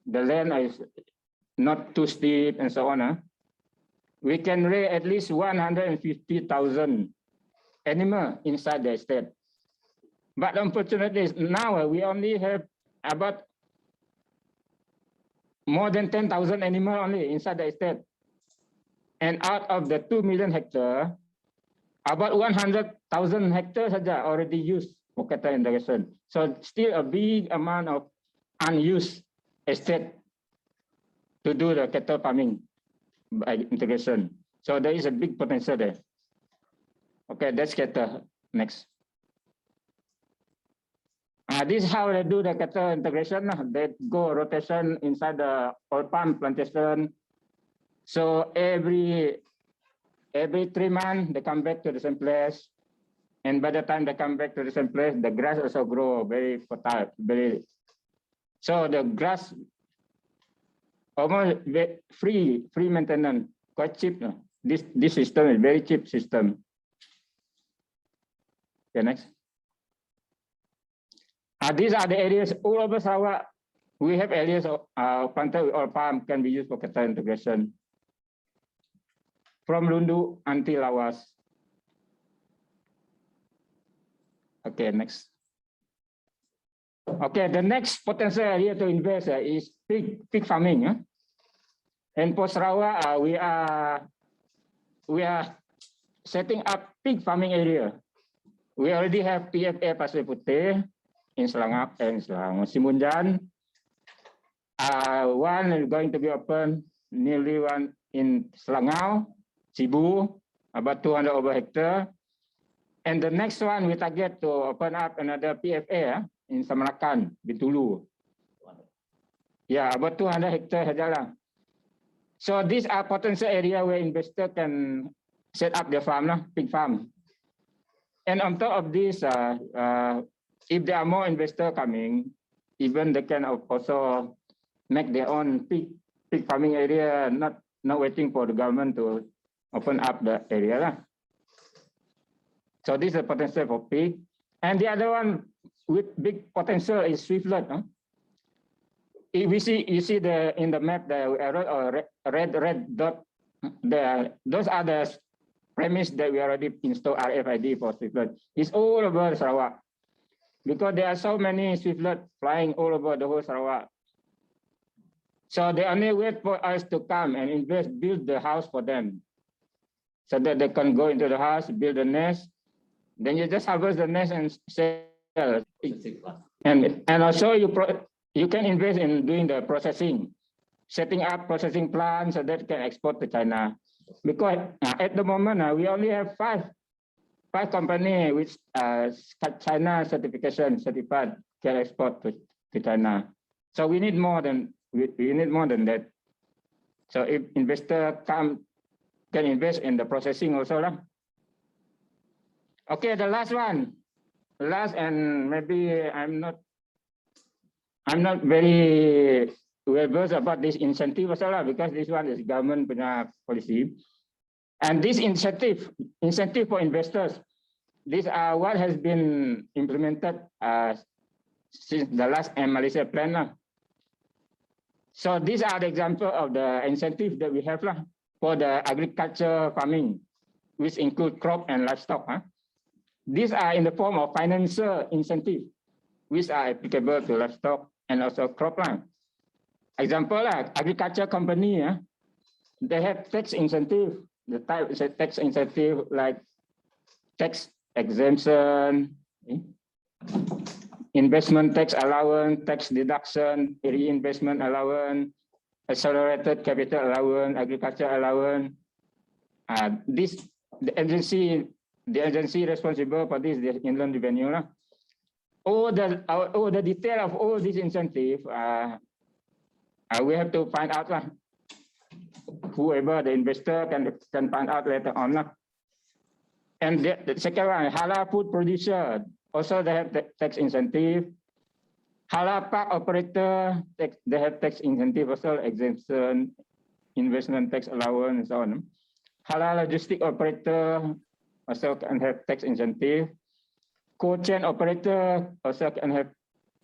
the land is not too steep and so on, we can raise at least 150,000 animals inside the estate. But unfortunately, now we only have about more than 10,000 animals only inside the estate. And out of the 2 million hectares, about 100,000 hectares saja already used for cattle integration. So still a big amount of unused estate to do the cattle farming by integration. So there is a big potential there. Okay, that's cattle. Next. This is how they do the cattle integration. They go rotation inside the oil palm plantation. So every 3 months, they come back to the same place. And by the time they come back to the same place, the grass also grow very fertile. So the grass almost free maintenance, quite cheap. This system is very cheap system. Okay, next. These are the areas all over Sarawak. We have areas of planted with oil palm can be used for cattle integration. From Lundu until Lawas. Okay, next. Okay, the next potential area to invest is pig farming. And for Sarawak, we are setting up pig farming area. We already have PFA Pasir Putih in Selangor and Selangor Simunjan. One is going to be open, nearly one in Selangor, Cebu, about 200 over hectare. And the next one, we target to open up another PFA in Samarakan, Bintulu. Yeah, about 200 hectares saja lah. So these are potential area where investor can set up their farm, pig farm. And on top of this, if there are more investors coming, even they can also make their own pig farming area, not waiting for the government to open up the area lah. So this is a potential for pig. And the other one with big potential is swiftlet. If you see in the map the red dot there, those are the premise that we already installed RFID for swiftlet. It's all over Sarawak because there are so many swiftlet flying all over the whole Sarawak. So they only wait for us to come and invest, build the house for them, so that they can go into the house, build a nest. Then you just harvest the nest and sell. And also you can invest in doing the processing, setting up processing plants so that can export to China. Because at the moment we only have five companies with China certified can export to China. So we need more than that. So if investor can invest in the processing also lah. Okay, the last one, and maybe I'm not very well versed about this incentive also lah, because this one is government punya policy. And this incentive for investors, these are what has been implemented since the last Malaysia plan lah. So these are the example of the incentive that we have lah for the agriculture farming, which include crop and livestock. These are in the form of financial incentive, which are applicable to livestock and also crop land. Example, agriculture company, they have tax incentive. The type is a tax incentive like tax exemption, investment tax allowance, tax deduction, reinvestment allowance, accelerated capital allowance, agriculture allowance. The agency responsible for this is Inland Revenue. All the detail of all these incentives, we have to find out. Whoever the investor can find out later on. And the second one, halal food producer, also they have tax incentive. Halal park operator, they have tax incentive, also exemption, investment tax allowance, and so on. Halal logistic operator also can have tax incentive. Cold chain operator also can have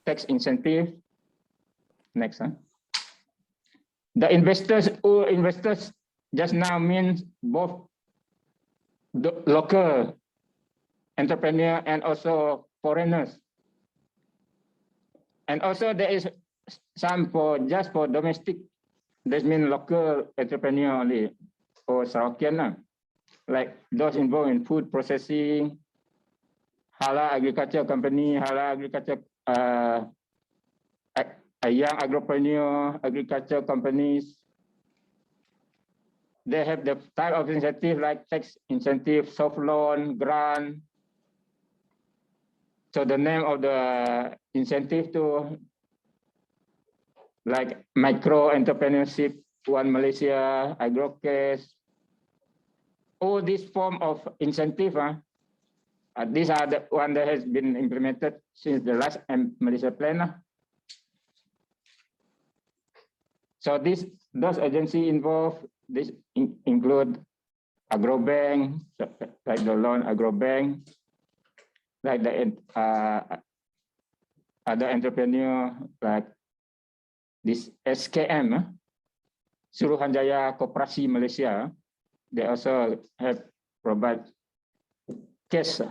tax incentive. Next. The investors just now means both the local entrepreneur and also foreigners. And also there is some just for domestic, that means local entrepreneur only, or Sarawakian, like those involved in food processing, halal agriculture company, halal agriculture, young agripreneur, agriculture companies. They have the type of incentive like tax incentive, soft loan, grant. So the name of the incentive to like micro entrepreneurship, One Malaysia, agrocase. All this form of incentive, these are the one that has been implemented since the last Malaysia plan. So those agencies involved, this include agrobank, like the loan agrobank, like the other entrepreneur, like this SKM, Suruhanjaya Koperasi Malaysia. They also have provide cash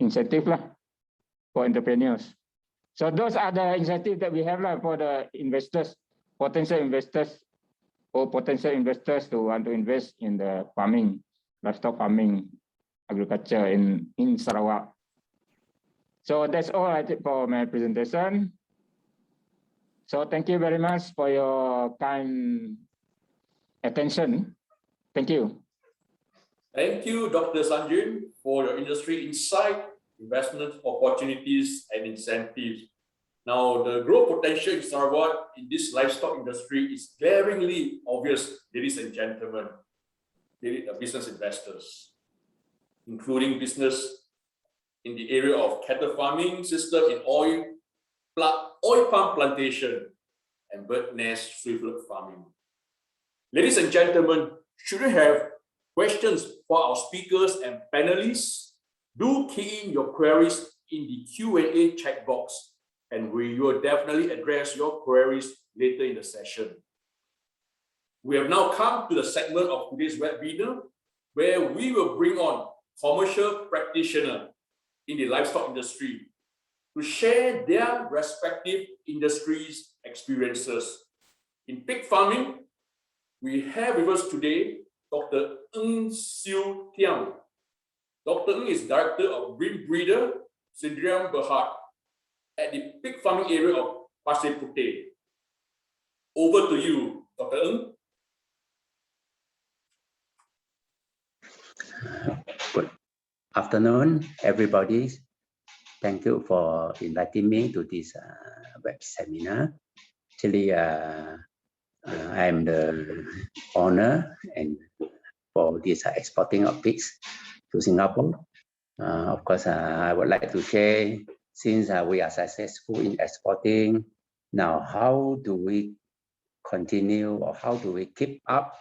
incentive for entrepreneurs. So those are the incentives that we have for the investors, potential investors, or potential investors who want to invest in the farming, livestock farming, agriculture in Sarawak. So that's all I did for my presentation. So thank you very much for your kind attention. Thank you. Thank you, Dr. Sanjin, for your industry insight, investment opportunities, and incentives. Now, the growth potential in Sarawak in this livestock industry is glaringly obvious, ladies and gentlemen, business investors, including business in the area of cattle farming system in oil palm plantation and bird nest swiftlet farming. Ladies and gentlemen, should you have questions for our speakers and panelists, do key in your queries in the Q&A chat box, and we will definitely address your queries later in the session. We have now come to the segment of today's webinar, where we will bring on commercial practitioners in the livestock industry to share their respective industries' experiences. In pig farming, we have with us today Dr. Ng Siu Tiang. Dr. Ng is Director of Bream Breeder, Sdn Berhad, at the pig farming area of Pasir Puteh. Over to you, Dr. Ng. Good afternoon, everybody. Thank you for inviting me to this web seminar. Actually, I'm the owner and for this exporting of pigs to Singapore. Of course, I would like to share, since we are successful in exporting, now how do we continue or how do we keep up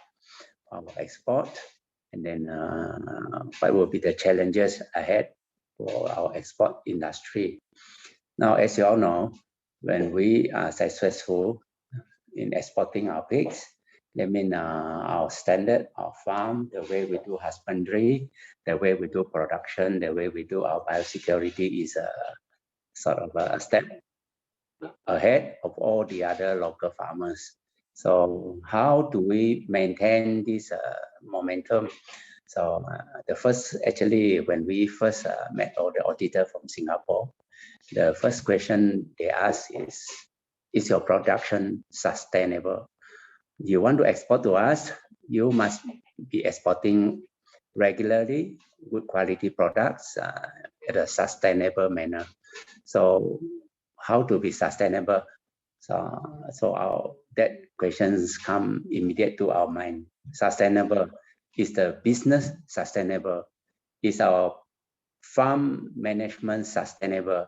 our export? And then what will be the challenges ahead for our export industry? Now, as you all know, when we are successful in exporting our pigs, that means our standard, our farm, the way we do husbandry, the way we do production, the way we do our biosecurity is sort of a step ahead of all the other local farmers. So how do we maintain this momentum? So the first, actually, when we first met all the auditor from Singapore, the first question they ask is your production sustainable? You want to export to us, you must be exporting regularly, good quality products at a sustainable manner. So how to be sustainable? So that questions come immediate to our mind. Sustainable, is the business sustainable? Is our farm management sustainable?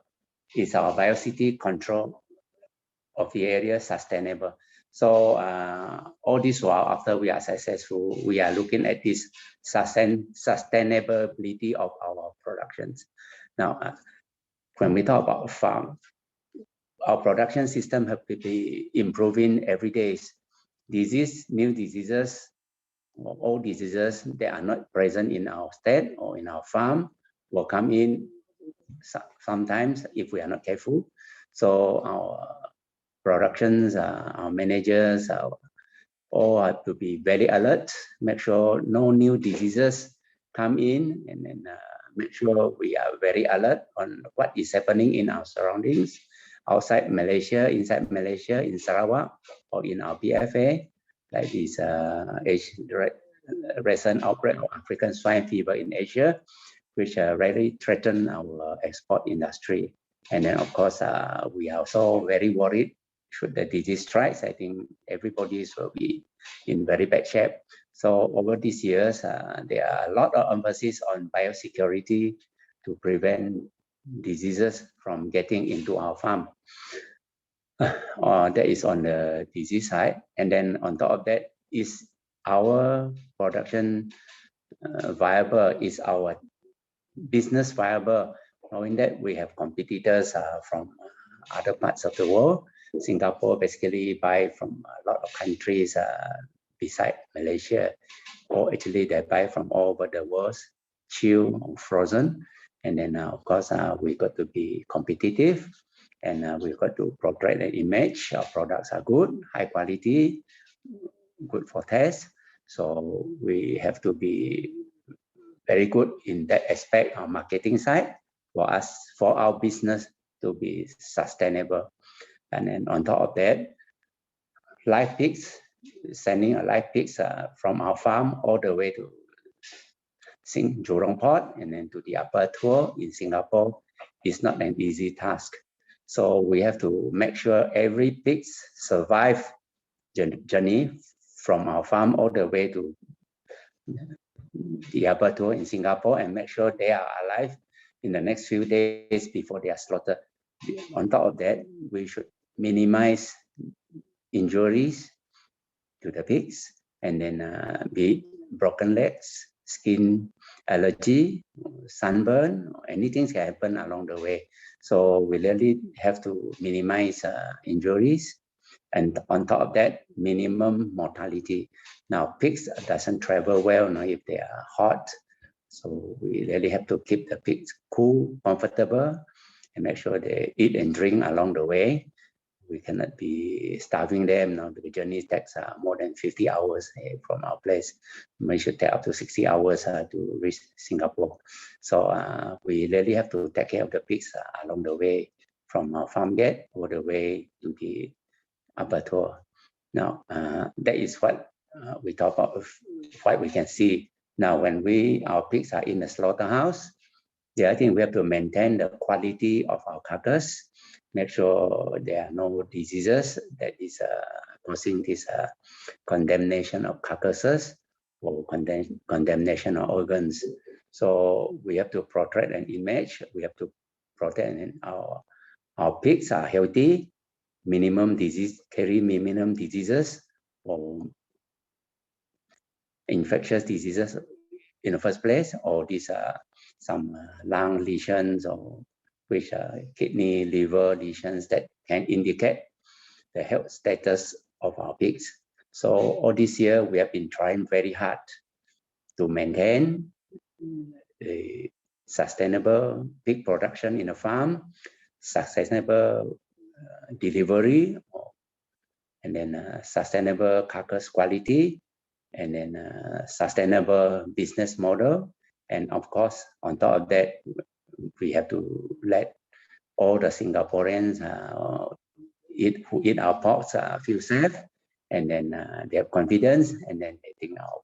Is our biosecurity control of the area sustainable? So all this while, after we are successful, we are looking at this sustainability of our productions. Now, when we talk about farm, our production system have to be improving every day. New diseases, all diseases that are not present in our state or in our farm will come in sometimes if we are not careful. So our productions, our managers, all have to be very alert, make sure no new diseases come in, and then make sure we are very alert on what is happening in our surroundings, outside Malaysia, inside Malaysia, in Sarawak, or in our BFA, like this recent outbreak of African swine fever in Asia, which really threaten our export industry. And then, of course, we are also very worried should the disease strikes. I think everybody will be in very bad shape. So over these years, there are a lot of emphasis on biosecurity to prevent diseases from getting into our farm. That is on the disease side. And then on top of that, is our production viable? Is our business viable? Knowing that we have competitors from other parts of the world. Singapore basically buy from a lot of countries beside Malaysia, or actually they buy from all over the world, chilled or frozen. And then of course we got to be competitive, and we've got to portray the image. Our products are good, high quality, good for test. So we have to be very good in that aspect, our marketing side, for us, for our business to be sustainable. And then on top of that, live pigs, sending a live pigs from our farm all the way to Jurong Port and then to the upper tour in Singapore is not an easy task. So we have to make sure every pig survive journey from our farm all the way to the upper tour in Singapore and make sure they are alive in the next few days before they are slaughtered. On top of that, we should minimize injuries to the pigs and then be broken legs, skin allergy, sunburn, anything can happen along the way. So we really have to minimize injuries. And on top of that, minimum mortality. Now, pigs doesn't travel well if they are hot. So we really have to keep the pigs cool, comfortable, and make sure they eat and drink along the way. We cannot be starving them. The journey takes more than 50 hours from our place. We should take up to 60 hours to reach Singapore. So we really have to take care of the pigs along the way from our farm gate all the way to the upper tour. Now, that is what we talk about, what we can see. Now, when our pigs are in the slaughterhouse, I think we have to maintain the quality of our carcass, make sure there are no diseases that is causing this condemnation of carcasses or condemnation of organs. So we have to protect an image. We have to protect our pigs are healthy, carry minimum diseases or infectious diseases in the first place, or these are some lung lesions or which are kidney, liver lesions that can indicate the health status of our pigs. So all this year we have been trying very hard to maintain a sustainable pig production in a farm, sustainable delivery, and then sustainable carcass quality, and then sustainable business model. And of course, on top of that, we have to let all the Singaporeans who eat our pork feel safe, and then they have confidence, and then they think our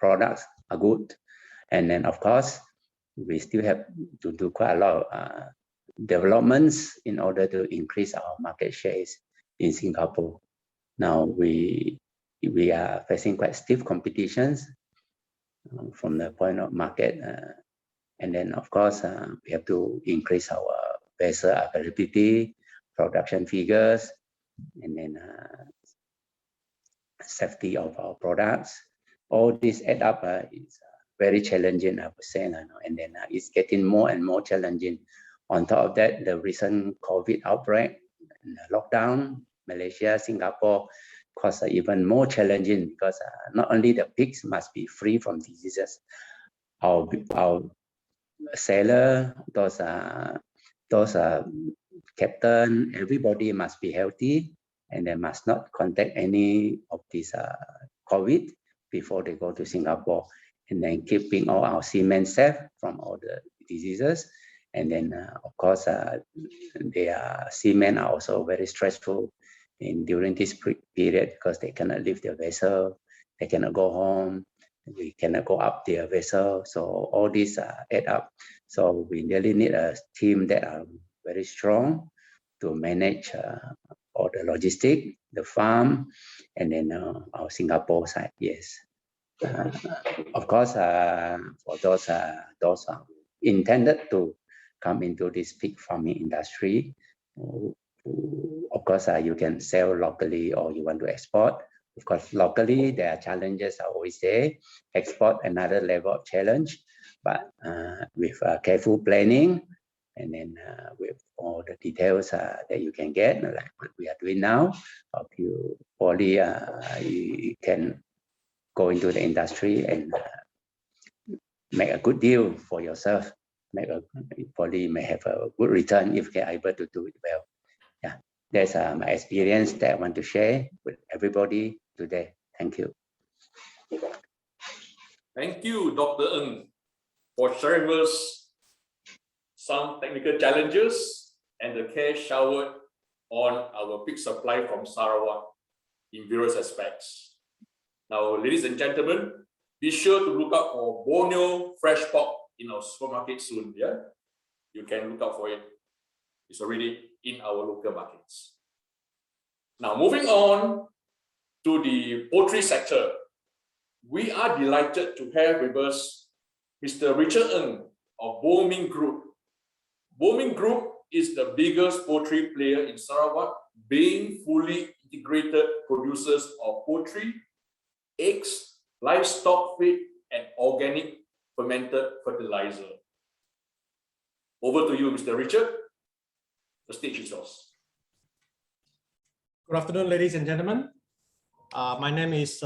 products are good. And then of course, we still have to do quite a lot of developments in order to increase our market shares in Singapore. Now we are facing quite stiff competitions from the point of market. And then of course, we have to increase our vessel availability, production figures, and then safety of our products. All this add up is very challenging, I would say, and then it's getting more and more challenging. On top of that, the recent COVID outbreak, and the lockdown, Malaysia, Singapore, caused even more challenging because not only the pigs must be free from diseases, our sailor, those captain, everybody must be healthy, and they must not contact any of these COVID before they go to Singapore, and then keeping all our seamen safe from all the diseases. And then of course, their seamen are also very stressful during this period because they cannot leave their vessel, they cannot go home, we cannot go up their vessel. So all these add up. So we really need a team that are very strong to manage all the logistics, the farm, and then our Singapore side. Yes. Of course, for those intended to come into this pig farming industry, of course, you can sell locally or you want to export. Of course, locally, there are challenges are always there. Export, another level of challenge, but with careful planning, and then with all the details that you can get, like what we are doing now, you probably you can go into the industry and make a good deal for yourself. You probably may have a good return if you're able to do it well. Yeah, that's my experience that I want to share with everybody today. Thank you. Thank you, Dr. Ng, for sharing with us some technical challenges and the care showered on our pig supply from Sarawak in various aspects. Now, ladies and gentlemen, be sure to look out for Borneo fresh pork in our supermarket soon. Yeah, you can look out for it. It's already in our local markets. Now, moving on to the poultry sector, we are delighted to have with us Mr. Richard Ng of Booming Group. Booming Group is the biggest poultry player in Sarawak, being fully integrated producers of poultry, eggs, livestock feed, and organic fermented fertilizer. Over to you, Mr. Richard. The stage is yours. Good afternoon, ladies and gentlemen. My name is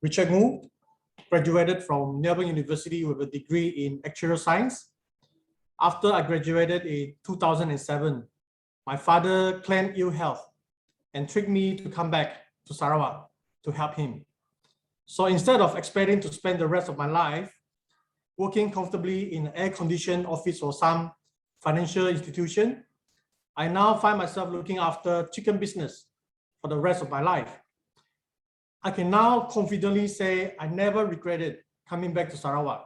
Richard Ng, graduated from Melbourne University with a degree in actuarial science. After I graduated in 2007, my father claimed ill health and tricked me to come back to Sarawak to help him. So instead of expecting to spend the rest of my life working comfortably in an air-conditioned office or some financial institution, I now find myself looking after chicken business for the rest of my life. I can now confidently say I never regretted coming back to Sarawak,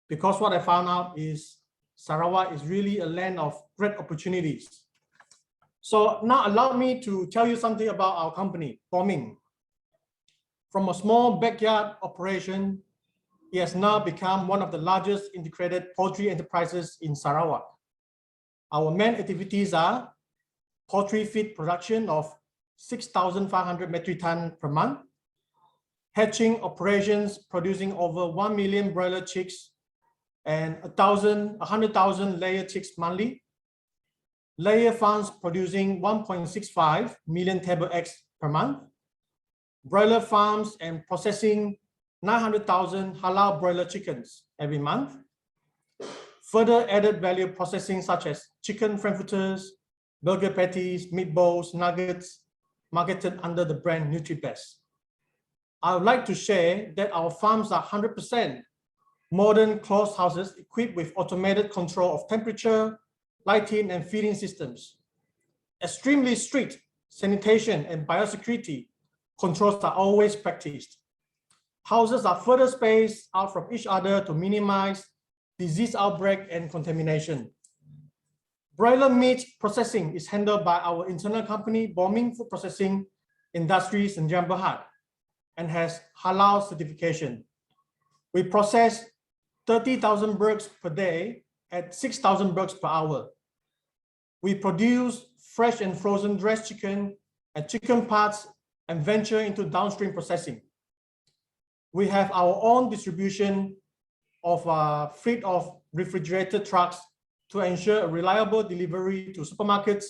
because what I found out is Sarawak is really a land of great opportunities. So now allow me to tell you something about our company, Booming. From a small backyard operation, it has now become one of the largest integrated poultry enterprises in Sarawak. Our main activities are poultry feed production of 6,500 metric tons per month, hatching operations producing over 1 million broiler chicks and 100,000 layer chicks monthly, layer farms producing 1.65 million table eggs per month, broiler farms and processing 900,000 halal broiler chickens every month, further added value processing such as chicken frankfurters, burger patties, meatballs, nuggets, marketed under the brand NutriBest. I would like to share that our farms are 100% modern closed houses equipped with automated control of temperature, lighting, and feeding systems. Extremely strict sanitation and biosecurity controls are always practiced. Houses are further spaced out from each other to minimize disease outbreak and contamination. Broiler meat processing is handled by our internal company, Booming Food Processing Industries in Jam Berhad, and has halal certification. We process 30,000 birds per day at 6,000 birds per hour. We produce fresh and frozen dressed chicken and chicken parts and venture into downstream processing. We have our own distribution of a fleet of refrigerated trucks to ensure a reliable delivery to supermarkets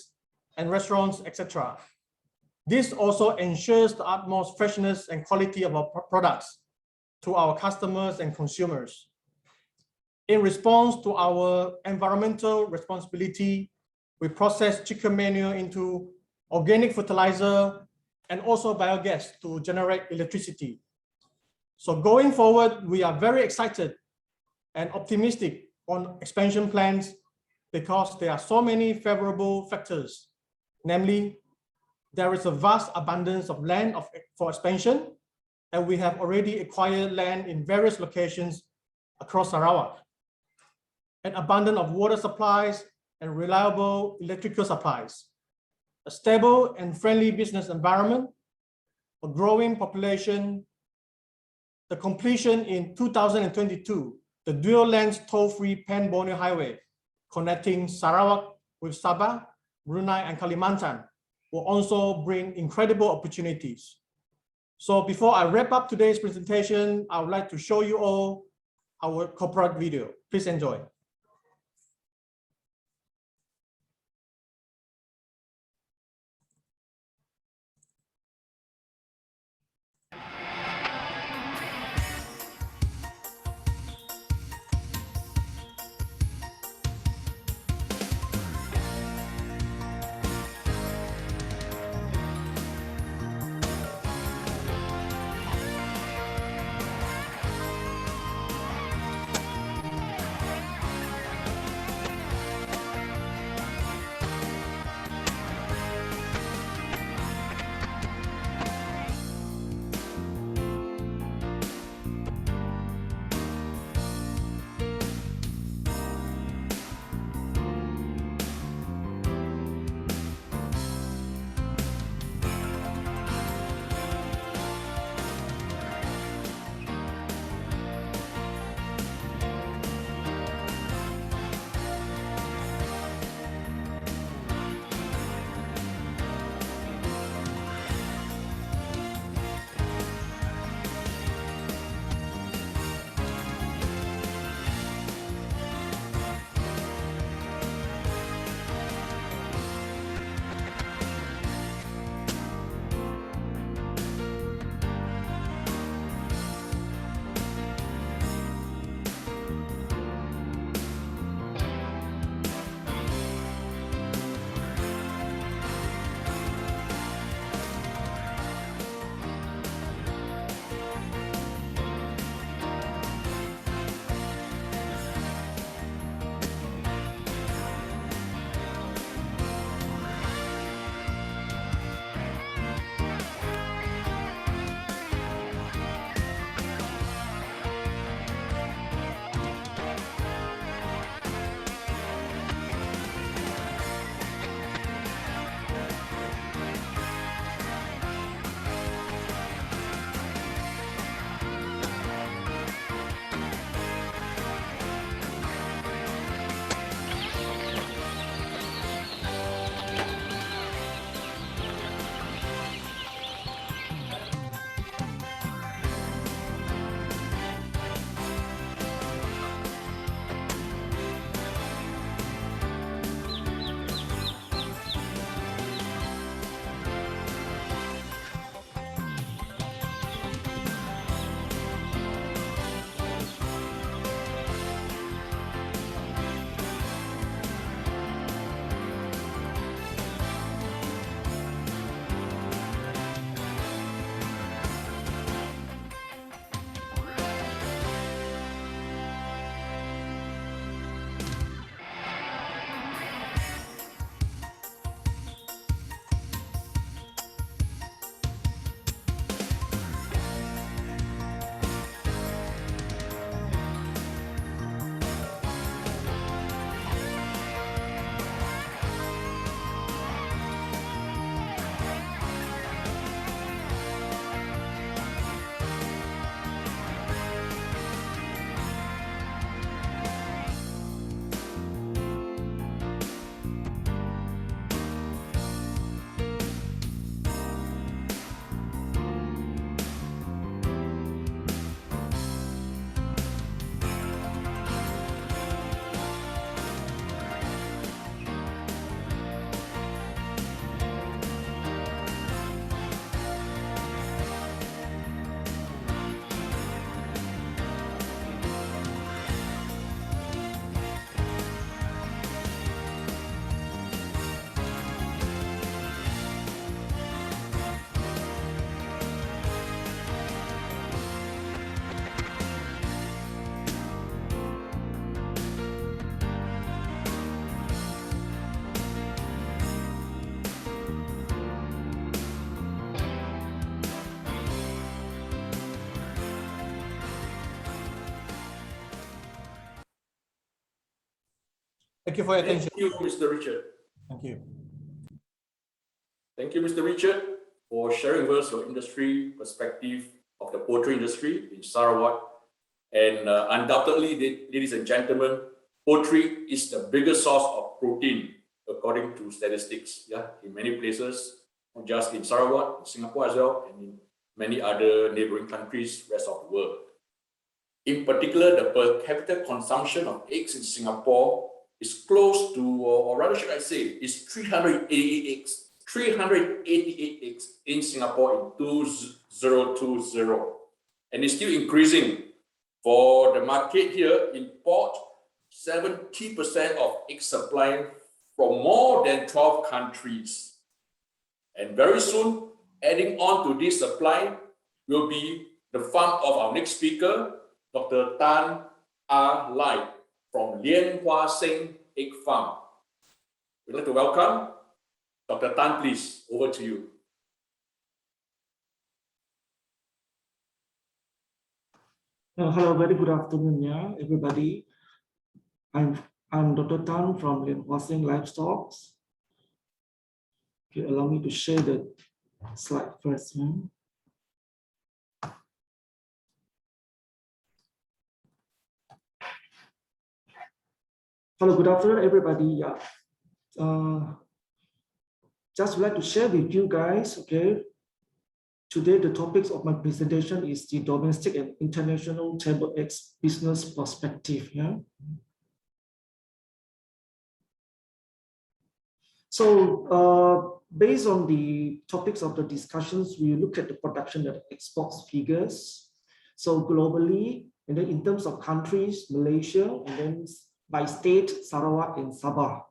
and restaurants, etc. This also ensures the utmost freshness and quality of our products to our customers and consumers. In response to our environmental responsibility, we process chicken manure into organic fertilizer and also biogas to generate electricity. So going forward, we are very excited and optimistic on expansion plans because there are so many favorable factors. Namely, there is a vast abundance of land for expansion, and we have already acquired land in various locations across Sarawak. An abundance of water supplies and reliable electrical supplies, a stable and friendly business environment, a growing population, the completion in 2022, the dual lanes toll-free Pan-Borneo Highway connecting Sarawak with Sabah, Brunei, and Kalimantan will also bring incredible opportunities. So before I wrap up today's presentation, I would like to show you all our corporate video. Please enjoy. Thank you for your attention. Thank you, Mr. Richard. Thank you. Thank you, Mr. Richard, for sharing with us your industry perspective of the poultry industry in Sarawak. And undoubtedly, ladies and gentlemen, poultry is the biggest source of protein according to statistics. Yeah, in many places, not just in Sarawak, in Singapore as well, and in many other neighboring countries, rest of the world. In particular, the per capita consumption of eggs in Singapore is close to, or rather should I say, is 388 eggs. 388 eggs in Singapore in 2020, and it's still increasing. For the market here, import 70% of egg supply from more than 12 countries. And very soon, adding on to this supply will be the farm of our next speaker, Dr. Tan Ah Lai from Lian Hua Seng Egg Farm. We'd like to welcome Dr. Tan, please, over to you. Hello, very good afternoon, yeah, everybody. I'm Dr. Tan from Lian Hua Seng Livestock. Okay, allow me to share the slide first. Hello, good afternoon, everybody. Yeah. Just would like to share with you guys, okay, today the topics of my presentation is the domestic and international table eggs business perspective. Yeah. So based on the topics of the discussions, we look at the production and exports figures. So globally, and then in terms of countries, Malaysia, and then by state, Sarawak and Sabah.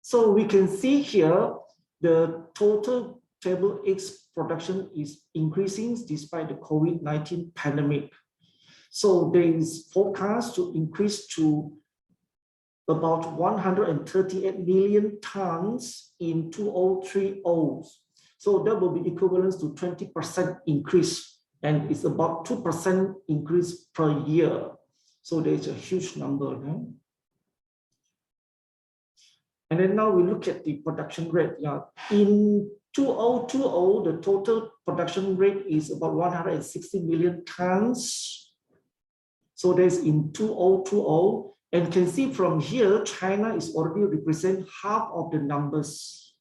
So we can see here the total table eggs production is increasing despite the COVID-19 pandemic. So there is forecast to increase to about 138 million tons in 2030. So that will be equivalent to 20% increase, and it's about 2% increase per year. So there's a huge number. Right? And then now we look at the production rate. Yeah. In 2020, the total production rate is about 160 million tons. So there's in 2020, and you can see from here, China is already represent half of the numbers.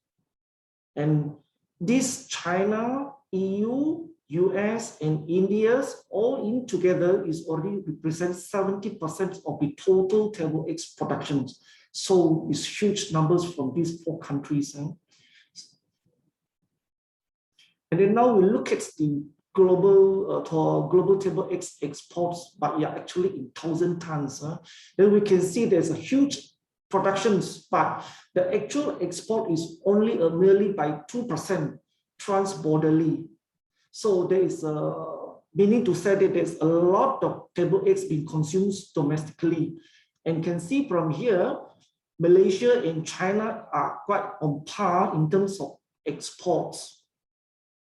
And this China, EU, US, and India, all in together is already represent 70% of the total table eggs production. So it's huge numbers from these four countries. And then now we look at the global table eggs exports, but yeah, actually in 1,000 tons. Then we can see there's a huge productions, but the actual export is only merely by 2% transborderly. So there is a meaning to say that there's a lot of table eggs being consumed domestically. And you can see from here, Malaysia and China are quite on par in terms of exports.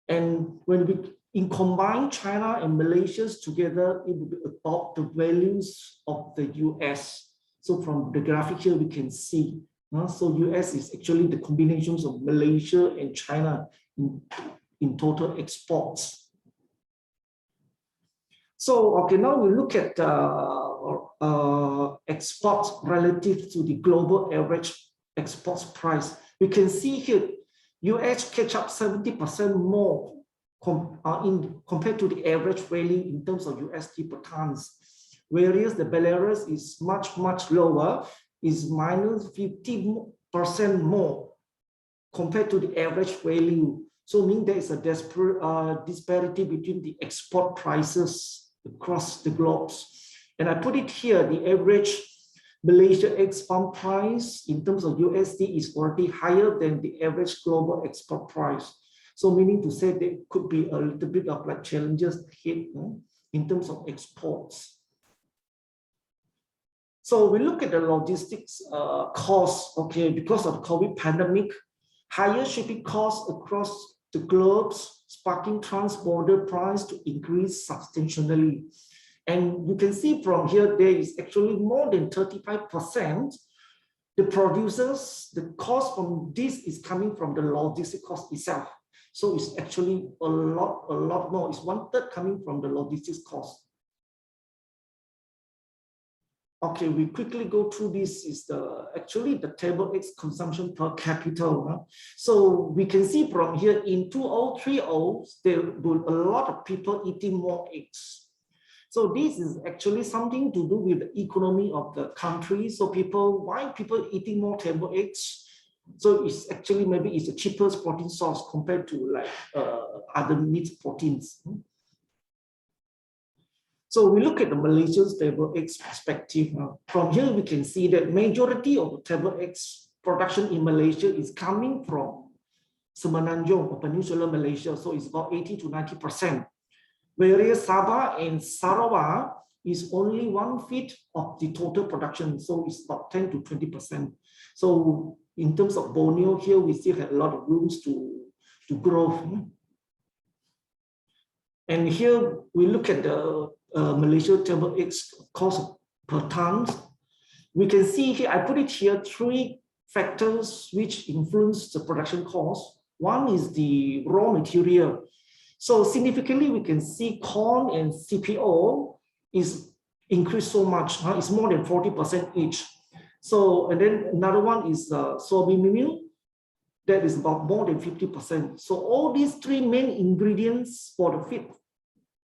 And when we combine China and Malaysia together, it will be about the values of the US. So from the graphic here, we can see. So US is actually the combinations of Malaysia and China in total exports. So, okay, now we look at exports relative to the global average exports price. We can see here, US catch up 70% more compared to the average value in terms of USD per tons. Whereas the Belarus is much lower, is minus 50% more compared to the average value. So meaning there is a disparity between the export prices across the globes. And I put it here, the average Malaysia eggs farm price in terms of USD is already higher than the average global export price. So meaning to say there could be a little bit of like challenges ahead in terms of exports. So we look at the logistics costs, okay, because of the COVID pandemic, higher shipping costs across the globe, sparking trans-border price to increase substantially. And you can see from here, there is actually more than 35%. The producers, the cost from this is coming from the logistic cost itself. So it's actually a lot more. It's 1/3 coming from the logistics cost. Okay, we quickly go through this. Is actually the table X consumption per capita. So we can see from here in 2030, there were a lot of people eating more eggs. So this is actually something to do with the economy of the country. So why people eating more table eggs? So it's actually maybe it's the cheapest protein source compared to like other meat proteins. So we look at the Malaysian table eggs perspective. From here, we can see that majority of the table eggs production in Malaysia is coming from Semenanjung or Peninsular Malaysia. So it's about 80 to 90%. Whereas Sabah and Sarawak is only 1/5 of the total production. So it's about 10 to 20%. So in terms of Borneo here, we still have a lot of rooms to grow. And here we look at the Malaysia table eggs cost per ton. We can see here, I put it here, 3 factors which influence the production cost. One is the raw material. So significantly, we can see corn and CPO is increased so much. It's more than 40% each. So, and then another one is soybean meal. That is about more than 50%. So all these 3 main ingredients for the feed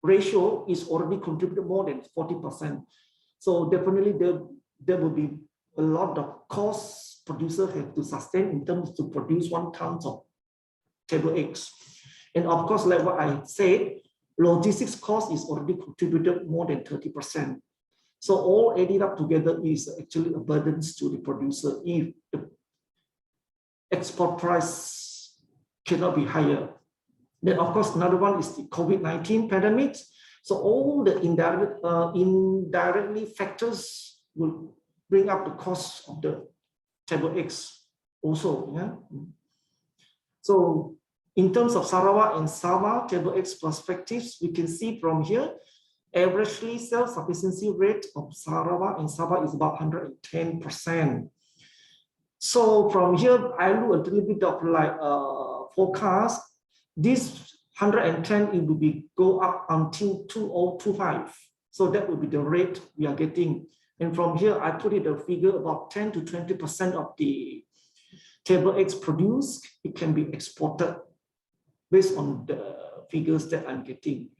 ratio is already contributed more than 40%. So definitely there will be a lot of costs producers have to sustain in terms to produce 1 ton of table eggs. And of course, like what I said, logistics cost is already contributed more than 30%. So all added up together is actually a burden to the producer if the export price cannot be higher. Then of course, another one is the COVID-19 pandemic. So all the indirectly factors will bring up the cost of the table eggs also. Yeah? So in terms of Sarawak and Sabah table eggs perspectives, we can see from here, averagely self-sufficiency rate of Sarawak and Sabah is about 110%. So from here, I look a little bit of like forecast. This 110, it will go up until 2025. So that will be the rate we are getting. And from here, I put it a figure about 10 to 20% of the table eggs produced, it can be exported based on the figures that I'm getting.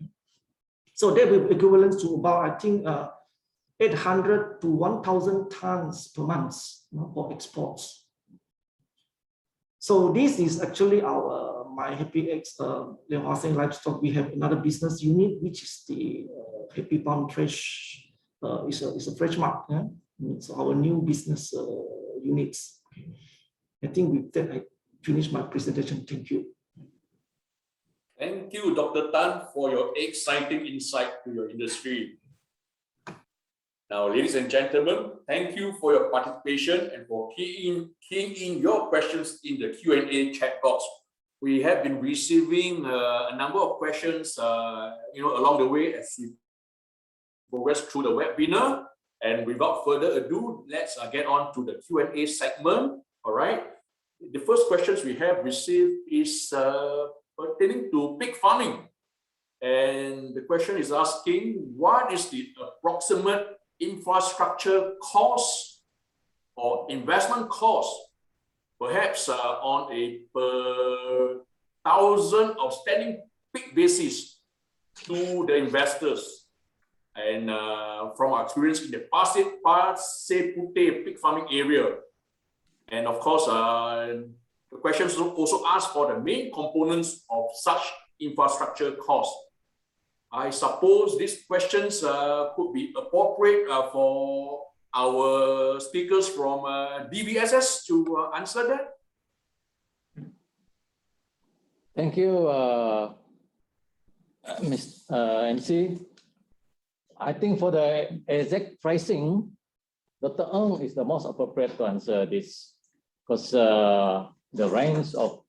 So that will be equivalent to about, I think, 800 to 1,000 tons per month for exports. So this is actually my Happy Eggs Livestock. We have another business unit, which is the Happy Farm Fresh. It's a fresh mark. Yeah? It's our new business units. I think with that, I finished my presentation. Thank you. Thank you, Dr. Tan, for your exciting insight to your industry. Now, ladies and gentlemen, thank you for your participation and for keying in your questions in the Q&A chat box. We have been receiving a number of questions, along the way as we progress through the webinar. And without further ado, let's get on to the Q&A segment. All right. The first questions we have received is pertaining to pig farming. And the question is asking, what is the approximate infrastructure cost or investment cost, perhaps on a per 1,000 outstanding pig basis to the investors? And from our experience in the Pasir Puteh pig farming area. And of course, the questions also ask for the main components of such infrastructure cost. I suppose these questions could be appropriate for our speakers from DVSS to answer that. Thank you, Ms. MC. I think for the exact pricing, Dr. Ng is the most appropriate to answer this, because the range of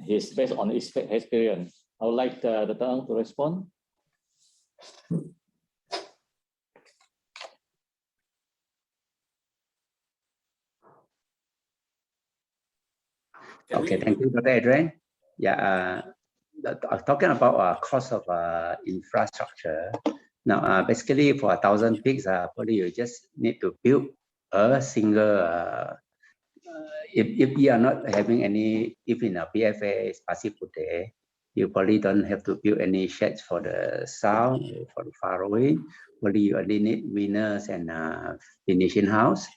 his based on his experience. I would like Dr. Ng to respond. Okay, thank you, Dr. Adrian. Yeah, talking about cost of infrastructure. Now, basically for 1,000 pigs, probably you just need to build a single. If you are not having any, if in a PFA is pasipute, you probably don't have to build any sheds for the sow, for the farrowing. Probably you only need winners and finishing house.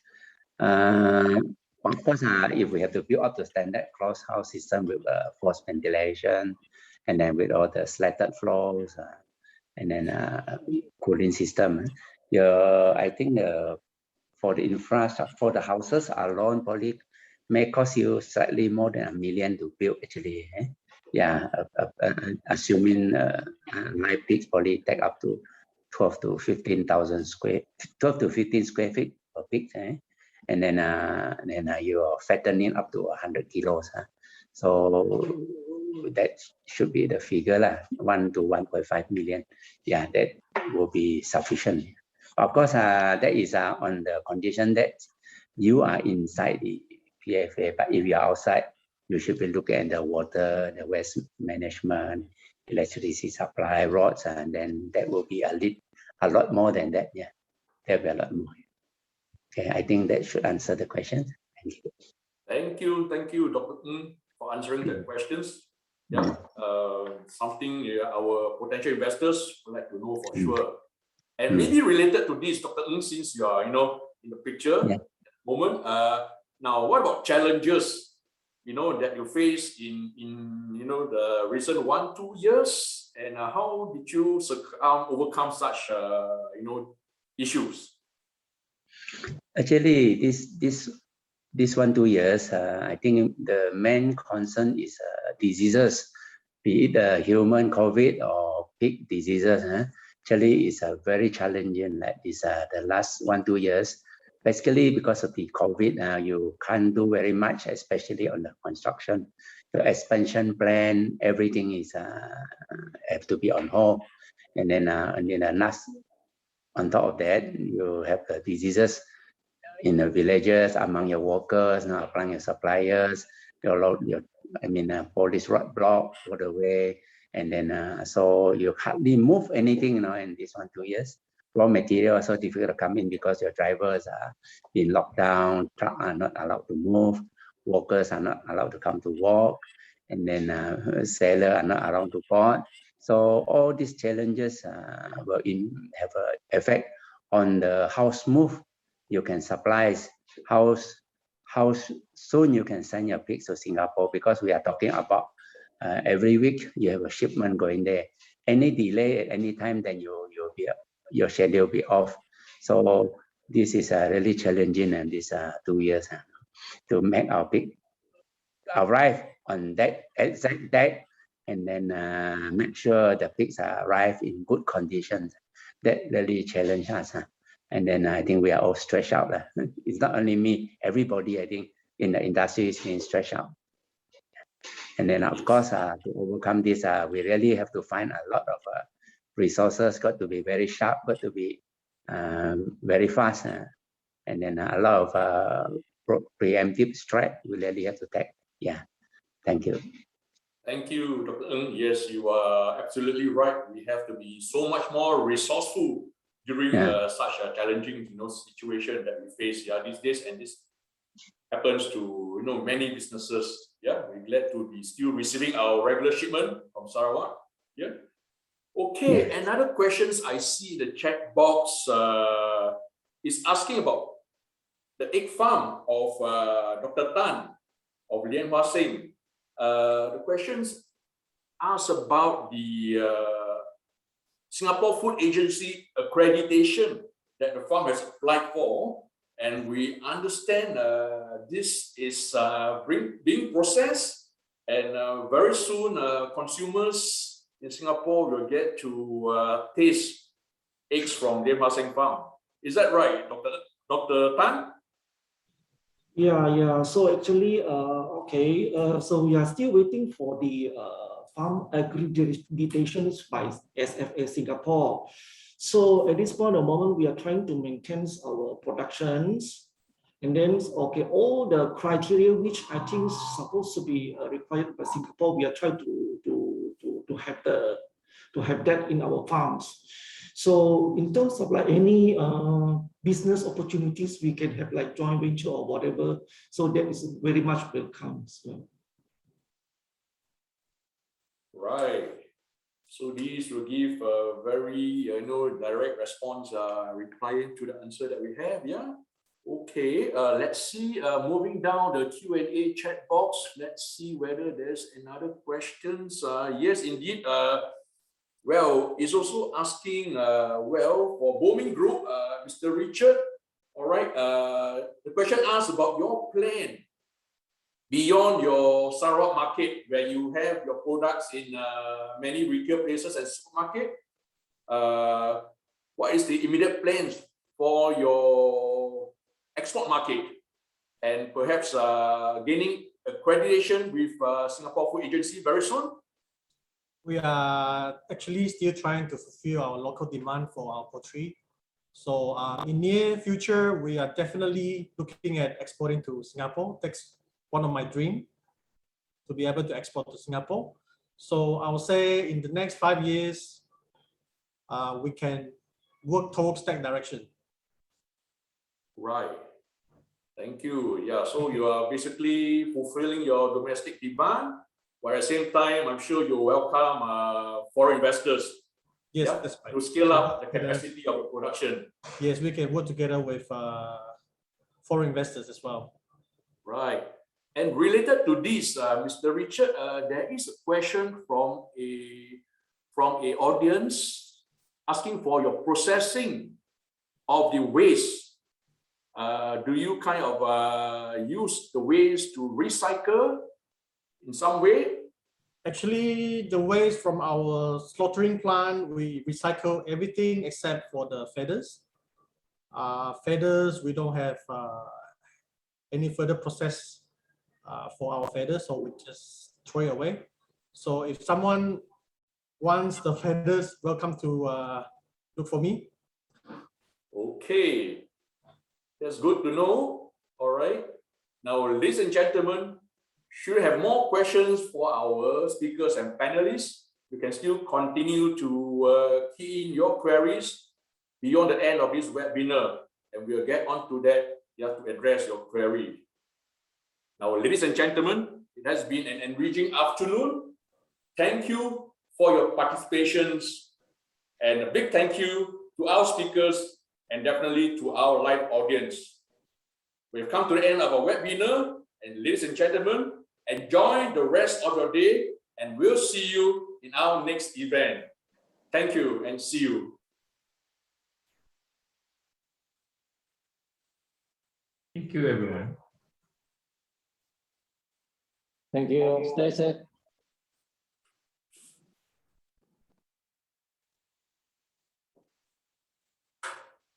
Of course, if we have to build up the standard closed house system with forced ventilation, and then with all the slatted floors, and then cooling system, I think for the infrastructure, for the houses alone, probably may cost you slightly more than $1 million to build actually. Yeah, assuming live pigs probably take up to 12 to 15,000 12 to 15 square feet per pig. And then you're fattening up to 100 kilos. So that should be the figure, 1 to 1.5 million. Yeah, that will be sufficient. Of course, that is on the condition that you are inside the PFA, but if you're outside, you should be looking at the water, the waste management, electricity supply, roads, and then that will be a lot more than that. Yeah, there'll be a lot more. Okay, I think that should answer the question. Thank you. Thank you, Dr. Ng, for answering the questions. Yeah, something our potential investors would like to know for sure. And maybe related to this, Dr. Ng, since you are, in the picture at the moment. Now, what about challenges, that you face in the recent 1-2 years, and how did you overcome such, issues? Actually, this 1-2 years, I think the main concern is diseases, be it human COVID or pig diseases. Actually, it's very challenging. Like this, the last 1-2 years, basically because of the COVID, you can't do very much, especially on the construction. The expansion plan, everything is have to be on hold, and then on top of that, you have the diseases in the villages, among your workers, among your suppliers, police roadblock all the way, and then so you hardly move anything in these 1-2 years. Raw material also difficult to come in because your drivers are in lockdown, trucks are not allowed to move, workers are not allowed to come to work, and then sailors are not allowed to board. So all these challenges will have an effect on how smooth you can supply, how soon you can send your pigs to Singapore, because we are talking about every week you have a shipment going there. Any delay at any time, then your schedule will be off. So this is really challenging in these 2 years to make our pig arrive on that exact date, and then make sure the pigs arrive in good conditions. That really challenged us. And then I think we are all stretched out. It's not only me, everybody, I think, in the industry is being stretched out. And then, of course, to overcome this, we really have to find a lot of resources, got to be very sharp, got to be very fast. And then a lot of preemptive strike we really have to take. Yeah, thank you. Thank you, Dr. Ng. Yes, you are absolutely right. We have to be so much more resourceful during such a challenging, situation that we face these days, and this happens to many businesses. Yeah, we're glad to be still receiving our regular shipment from Sarawak. Yeah. Okay. Another questions I see the chat box is asking about the egg farm of Dr. Tan of Lian Hua Seng. The questions ask about the Singapore Food Agency accreditation that the farm has applied for, and we understand this is being processed, and very soon consumers in Singapore will get to taste eggs from Lian Hua Seng farm. Is that right, Dr. Tan? Yeah. So actually, so we are still waiting for the farm accreditation by SFA Singapore. So at this point of moment, we are trying to maintain our productions. And then, okay, all the criteria which I think is supposed to be required by Singapore, we are trying to have that in our farms. So in terms of like any business opportunities, we can have like joint venture or whatever. So that is very much welcome as well. Right. So these will give a very direct response replying to the answer that we have. Yeah. Okay. Let's see. Moving down the Q&A chat box. Let's see whether there's another questions. Yes, indeed. Well, it's also asking, for Booming Group, Mr. Richard, all right, the question asks about your plan beyond your Sarawak market, where you have your products in many retail places and supermarket. What is the immediate plans for your export market, and perhaps gaining accreditation with Singapore Food Agency very soon? We are actually still trying to fulfill our local demand for our poultry. So in near future, we are definitely looking at exporting to Singapore. That's one of my dreams, to be able to export to Singapore. So I would say in the next 5 years, we can work towards that direction. Right. Thank you. Yeah, so you are basically fulfilling your domestic demand, but at the same time, I'm sure you welcome foreign investors. Yes, yeah, that's right. to scale up the capacity of the production. Yes, we can work together with foreign investors as well. Right. And related to this, Mr. Richard, there is a question from a audience asking for your processing of the waste. Do you kind of use the waste to recycle in some way? Actually, the waste from our slaughtering plant, we recycle everything except for the feathers. Feathers, we don't have any further process for our feathers, so we just throw it away. So if someone wants the feathers, welcome to look for me. Okay, that's good to know. All right. Now, ladies and gentlemen, should you have more questions for our speakers and panelists, you can still continue to key in your queries beyond the end of this webinar, and we'll get on to that. You have to address your query. Now, ladies and gentlemen, it has been an enriching afternoon. Thank you for your participations, and a big thank you to our speakers and definitely to our live audience. We've come to the end of our webinar, and ladies and gentlemen, enjoy the rest of your day, and we'll see you in our next event. Thank you and see you. Thank you, everyone. Thank you. Stay safe.